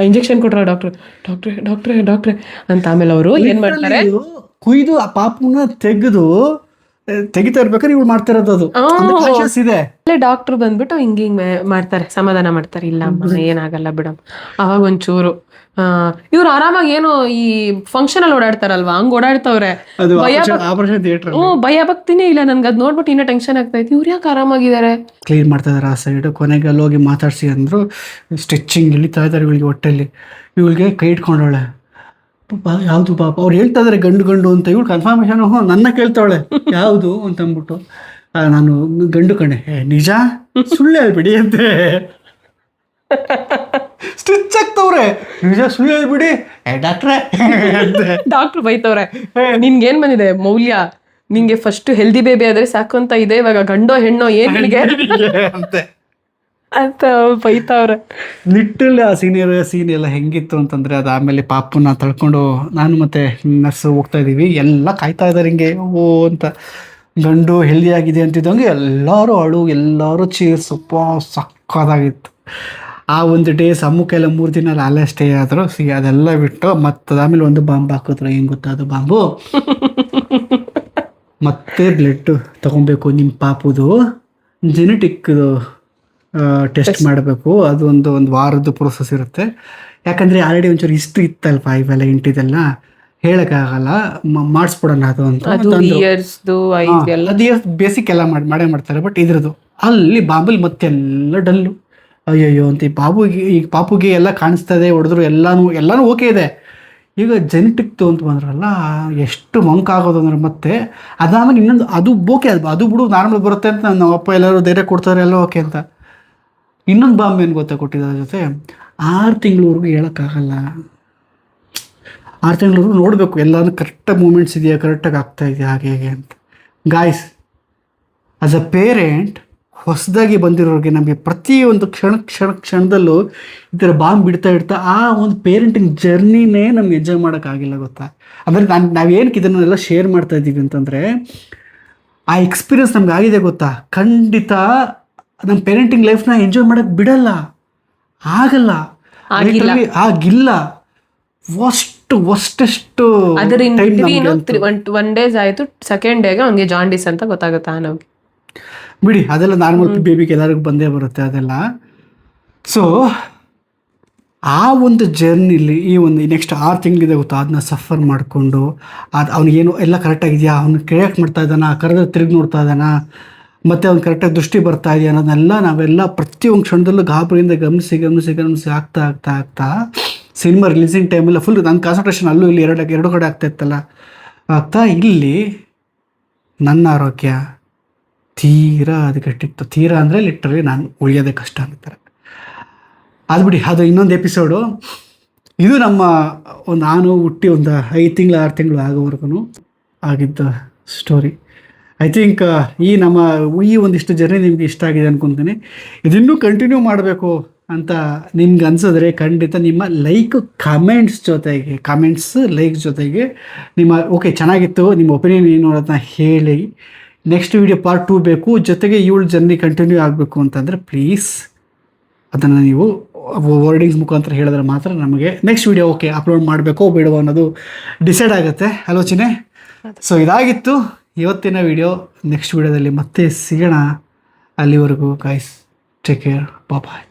ಇಂಜೆಕ್ಷನ್ ಕೊಟ್ರ ಡಾಕ್ಟ್ರೆ ಅಂತ. ಆಮೇಲೆ ಅವರು ಏನ್ ಮಾಡ್ತಾರೆ, ಕುಯ್ದು ಆ ಪಾಪನ ತೆಗಿತಾ ಇರ್ಬೇಕಾದ್ರೆ ಇವ್ರು ಮಾಡ್ತಾ ಇರೋದು ಅದು ಇದೆ. ಡಾಕ್ಟರ್ ಬಂದ್ಬಿಟ್ಟು ಹಿಂಗೆ ಮಾಡ್ತಾರೆ, ಸಮಾಧಾನ ಮಾಡ್ತಾರೆ. ಇಲ್ಲ ಅಮ್ಮ ಏನಾಗಲ್ಲ ಬಿಡಮ್ಮ. ಅವಾಗ ಒಂಚೂರು ಇವ್ರು ಆರಾಮಾಗಿ ಏನೋ ಈ ಫಂಕ್ಷನ್ ಅಲ್ಲಿ ಓಡಾಡ್ತಾರಲ್ವಾ ಹಂಗ್ ಓಡಾಡ್ತವ್ರೆ. ಭಯ ಭಕ್ತಿನೇ ಇಲ್ಲ ನನ್ಗೆ. ಅದ್ ನೋಡ್ಬಿಟ್ಟು ಇನ್ನೂ ಟೆನ್ಷನ್ ಆಗ್ತೈತಿ. ಇವ್ರು ಯಾಕೆ ಆರಾಮಾಗಿದ್ದಾರೆ, ಕ್ಲೀನ್ ಮಾಡ್ತಾ ಇದಾರೆ ಆ ಸೈಡ್. ಕೊನೆಗೆ ಅಲ್ಲಿ ಹೋಗಿ ಮಾತಾಡ್ಸಿ ಅಂದ್ರು. ಸ್ಟಿಚಿಂಗ್ ಇಳಿತಾ ಇದಾರೆ ಇವಳಿಗೆ ಹೊಟ್ಟೆಲ್ಲಿ. ಇವಳಿಗೆ ಕೈ ಇಟ್ಕೊಂಡವಳೆ. ಯಾವುದು ಪಾಪ ಅವ್ರು ಹೇಳ್ತಾ ಇದಾರೆ ಗಂಡು ಅಂತ. ಇವಳು ಕನ್ಫರ್ಮೇಶನ್ ನನ್ನ ಕೇಳ್ತಾವಳೆ ಯಾವುದು ಅಂತ ಅಂದ್ಬಿಟ್ಟು. ನಾನು ಗಂಡು ಕಣೆ. ನಿಜ ಸುಳ್ಳು ಹೇಳ್ಬಿಡಿ ಅಂತೆ. ಸ್ಟಿಚ್ ಆಗ್ತವ್ರೆ. ನಿಜ ಸುಳ್ಳು ಹೇಳ್ಬಿಡಿ ಡಾಕ್ಟ್ರು ಬೈತವ್ರೆ. ನಿನ್ಗೇನ್ ಬಂದಿದೆ ಮೌಲ್ಯ, ನಿಂಗೆ ಫಸ್ಟ್ ಹೆಲ್ದಿ ಬೇಬಿ ಆದ್ರೆ ಸಾಕು ಅಂತ ಇದೆ, ಇವಾಗ ಗಂಡೋ ಹೆಣ್ಣೋ ಏನ್ ನಿನಗೆ ಅಂತೆ. ಅಂತ ಬೈತಾವ್ರೆ. ಲಿಟ್ರಲಿ ಆ ಸೀನ್ ಎಲ್ಲ ಹೆಂಗಿತ್ತು ಅಂತಂದರೆ, ಅದಾದಮೇಲೆ ಪಾಪುನ ತಳ್ಕೊಂಡು ನಾನು ಮತ್ತು ನರ್ಸು ಹೋಗ್ತಾ ಇದ್ದೀವಿ, ಎಲ್ಲ ಕಾಯ್ತಾ ಇದ್ದಾರೆ ಹಿಂಗೆ ಓ ಅಂತ. ಗಂಡು ಹೆಲ್ದಿ ಆಗಿದೆ ಅಂತಿದ್ದಂಗೆ ಎಲ್ಲರೂ ಎಲ್ಲರೂ ಚೀರ್ಸಪ್ಪ, ಸಕ್ಕದಾಗಿತ್ತು. ಆ ಒಂದು ಡೇ ಸಮ್ಮುಕ್ಕೆಲ್ಲ 3 ದಿನ ಅಲ್ಲೇ ಸ್ಟೇ ಆದರು. ಅದೆಲ್ಲ ಬಿಟ್ಟು ಮತ್ತು ಅದಾದಮೇಲೆ ಒಂದು ಬಾಂಬ್ ಹಾಕಿದ್ರು. ಹೆಂಗೆ ಗೊತ್ತಾ ಅದು ಬಾಂಬು? ಮತ್ತೆ ಬ್ಲಡ್ ತೊಗೊಬೇಕು, ನಿಮ್ಮ ಪಾಪುದು ಜೆನೆಟಿಕ್ದು ಟೆಸ್ಟ್ ಮಾಡಬೇಕು. ಅದು ಒಂದು ವಾರದ ಪ್ರೋಸೆಸ್ ಇರುತ್ತೆ. ಯಾಕಂದರೆ ಆಲ್ರೆಡಿ ಒಂಚೂರು ಹಿಸ್ಟ್ರಿ ಇತ್ತಲ್ಪ ಇವೆಲ್ಲ ಇಂಟಿದೆಲ್ಲ, ಹೇಳೋಕ್ಕಾಗಲ್ಲ, ಮಾಡಿಸ್ಬಿಡೋಣ ಅದು ಅಂತ. ಅದು ಇಯರ್ಸ್ ಬೇಸಿಕ್ ಎಲ್ಲ ಮಾಡೇ ಮಾಡ್ತಾರೆ. ಬಟ್ ಇದ್ರದ್ದು ಅಲ್ಲಿ ಬಾಂಬಲ್ಲಿ ಮತ್ತೆಲ್ಲ ಡಲ್ಲು. ಅಯ್ಯಯ್ಯೋ ಅಂತ ಈ ಪಾಪುಗೆ ಎಲ್ಲ ಕಾಣಿಸ್ತದೆ, ಹೊಡೆದ್ರು ಎಲ್ಲನೂ ಓಕೆ ಇದೆ. ಈಗ ಜೆನೆಟಿಕ್ದು ಅಂತ ಬಂದ್ರಲ್ಲ, ಎಷ್ಟು ಮಂಕಾಗೋದು ಅಂದ್ರೆ ಮತ್ತೆ ಅದಾದ್ಮೇಲೆ ಇನ್ನೊಂದು ಅದು ಓಕೆ, ಅದು ಬಿಡು ನಾರ್ಮಲ್ ಬರುತ್ತೆ ಅಂತ ನಮ್ಮ ಅಪ್ಪ ಎಲ್ಲರೂ ಧೈರ್ಯ ಕೊಡ್ತಾರೆ, ಎಲ್ಲ ಓಕೆ ಅಂತ. ಇನ್ನೊಂದು ಬಾಂಬ್ ಏನು ಗೊತ್ತಾ ಕೊಟ್ಟಿದ್ದಾರೆ ಜೊತೆ, 6 ತಿಂಗಳವರೆಗೂ ಹೇಳೋಕ್ಕಾಗಲ್ಲ. 6 ತಿಂಗಳವರೆಗೂ ನೋಡಬೇಕು ಎಲ್ಲನೂ ಕರೆಕ್ಟಾಗಿ ಮೂಮೆಂಟ್ಸ್ ಇದೆಯಾ, ಕರೆಕ್ಟಾಗಿ ಆಗ್ತಾ ಇದೆಯಾ, ಹಾಗೆ ಹೇಗೆ ಅಂತ. ಗಾಯ್ಸ್, ಆಸ್ ಅ ಪೇರೆಂಟ್ ಹೊಸದಾಗಿ ಬಂದಿರೋರಿಗೆ ನಮಗೆ ಪ್ರತಿಯೊಂದು ಕ್ಷಣದಲ್ಲೂ ಈ ಥರ ಬಾಂಬ್ ಬಿಡ್ತಾ ಆ ಒಂದು ಪೇರೆಂಟಿಂಗ್ ಜರ್ನಿನೇ ನಮ್ಗೆ ಎಂಜಾಯ್ ಮಾಡೋಕ್ಕಾಗಿಲ್ಲ, ಗೊತ್ತಾ? ಅಂದರೆ ನಾವೇನಕ್ಕೆ ಇದನ್ನೆಲ್ಲ ಶೇರ್ ಮಾಡ್ತಾ ಇದ್ದೀವಿ ಅಂತಂದರೆ, ಆ ಎಕ್ಸ್ಪೀರಿಯನ್ಸ್ ನಮ್ಗೆ ಆಗಿದೆ ಗೊತ್ತಾ. ಖಂಡಿತ ನಮ್ಮ ಪೇರೆಂಟಿಂಗ್ ಲೈಫ್ನ ಎಂಜಾಯ್ ಮಾಡೋಕ್ಕೆ ಬಿಡಲ್ಲ, ಆಗಿಲ್ಲ. ಅಷ್ಟೆಷ್ಟು ಒನ್ ಡೇಸ್ ಆಯಿತು, ಸೆಕೆಂಡ್ ಡೇಗೆ ಅವ್ನಿಗೆ ಜಾಂಡೀಸ್ ಅಂತ ಗೊತ್ತಾಗುತ್ತಾ ನಮಗೆ. ಬಿಡಿ, ಅದೆಲ್ಲ ನಾರ್ಮಲ್ ಬೇಬಿಗೆ ಎಲ್ಲರಿಗೂ ಬಂದೇ ಬರುತ್ತೆ ಅದೆಲ್ಲ. ಸೊ ಆ ಒಂದು ಜರ್ನಿಲಿ ಈ ನೆಕ್ಸ್ಟ್ 6 ತಿಂಗಳಿದೆ ಗೊತ್ತಾ, ಅದನ್ನ ಸಫರ್ ಮಾಡಿಕೊಂಡು ಅವ್ನಿಗೇನು ಎಲ್ಲ ಕರೆಕ್ಟಾಗಿದೆಯಾ, ಅವ್ನು ಕ್ರಿಯಾಕ್ಟ್ ಮಾಡ್ತಾ ಇದ್ದಾನ, ಕರೆದ್ರೆ ತಿರುಗಿ ನೋಡ್ತಾ ಇದ್ದಾನ, ಮತ್ತು ಅವ್ನು ಕರೆಕ್ಟಾಗಿ ದೃಷ್ಟಿ ಬರ್ತಾ ಇದೆಯಾ ಅನ್ನೋದನ್ನೆಲ್ಲ ನಾವೆಲ್ಲ ಪ್ರತಿಯೊಂದು ಕ್ಷಣದಲ್ಲೂ ಗಾಬರಿಯಿಂದ ಗಮನಿಸಿ ಆಗ್ತಾ ಸಿನಿಮಾ ರಿಲೀಸಿಂಗ್ ಟೈಮೆಲ್ಲ ಫುಲ್ ನನ್ನ ಕಾನ್ಸಂಟ್ರೇಷನ್ ಅಲ್ಲೂ ಇಲ್ಲಿ ಎರಡು ಕಡೆ ಆಗ್ತಾ ಇತ್ತಲ್ಲ, ಆಗ್ತಾ ಇಲ್ಲಿ ನನ್ನ ಆರೋಗ್ಯ ತೀರಾ ಅದಕ್ಕೆಟ್ಟಿತ್ತು. ತೀರಾ ಅಂದರೆ ಲಿಟ್ರಲಿ ನಾನು ಉಳಿಯೋದೇ ಕಷ್ಟ ಅಂತಾರೆ. ಅದು ಬಿಡಿ, ಅದು ಇನ್ನೊಂದು ಎಪಿಸೋಡು. ಇದು ನಮ್ಮ ನಾನು ಹುಟ್ಟಿ 5 ತಿಂಗಳು 6 ತಿಂಗಳು ಆಗೋವರೆಗೂ ಆಗಿದ್ದ ಸ್ಟೋರಿ. ಐ ಥಿಂಕ್ ಈ ಒಂದಿಷ್ಟು ಜರ್ನಿ ನಿಮ್ಗೆ ಇಷ್ಟ ಆಗಿದೆ ಅಂದ್ಕೊತೀನಿ. ಇದನ್ನೂ ಕಂಟಿನ್ಯೂ ಮಾಡಬೇಕು ಅಂತ ನಿಮ್ಗೆ ಅನ್ಸಿದ್ರೆ ಖಂಡಿತ ನಿಮ್ಮ ಕಮೆಂಟ್ಸ್ ಜೊತೆಗೆ ನಿಮ್ಮ ಓಕೆ ಚೆನ್ನಾಗಿತ್ತು, ನಿಮ್ಮ ಒಪಿನಿಯನ್ ಏನು ಅನ್ನೋದನ್ನ ಹೇಳಿ. ನೆಕ್ಸ್ಟ್ ವೀಡಿಯೋ ಪಾರ್ಟ್ 2 ಬೇಕು, ಜೊತೆಗೆ ಇವಳು ಜರ್ನಿ ಕಂಟಿನ್ಯೂ ಆಗಬೇಕು ಅಂತಂದರೆ ಪ್ಲೀಸ್ ಅದನ್ನು ನೀವು ವರ್ಡಿಂಗ್ಸ್ ಮುಖಾಂತರ ಹೇಳಿದ್ರೆ ಮಾತ್ರ ನಮಗೆ ನೆಕ್ಸ್ಟ್ ವೀಡಿಯೋ ಓಕೆ ಅಪ್ಲೋಡ್ ಮಾಡಬೇಕೋ ಬೇಡವೋ ಅನ್ನೋದು ಡಿಸೈಡ್ ಆಗುತ್ತೆ, ಆಲೋಚನೆ. ಸೊ ಇದಾಗಿತ್ತು ಇವತ್ತಿನ ವಿಡಿಯೋ. ನೆಕ್ಸ್ಟ್ ವೀಡಿಯೋದಲ್ಲಿ ಮತ್ತೆ ಸಿಗೋಣ. ಅಲ್ಲಿವರೆಗೂ ಗೈಸ್ ಟೇಕ್ ಕೇರ್, ಬಾಯ್.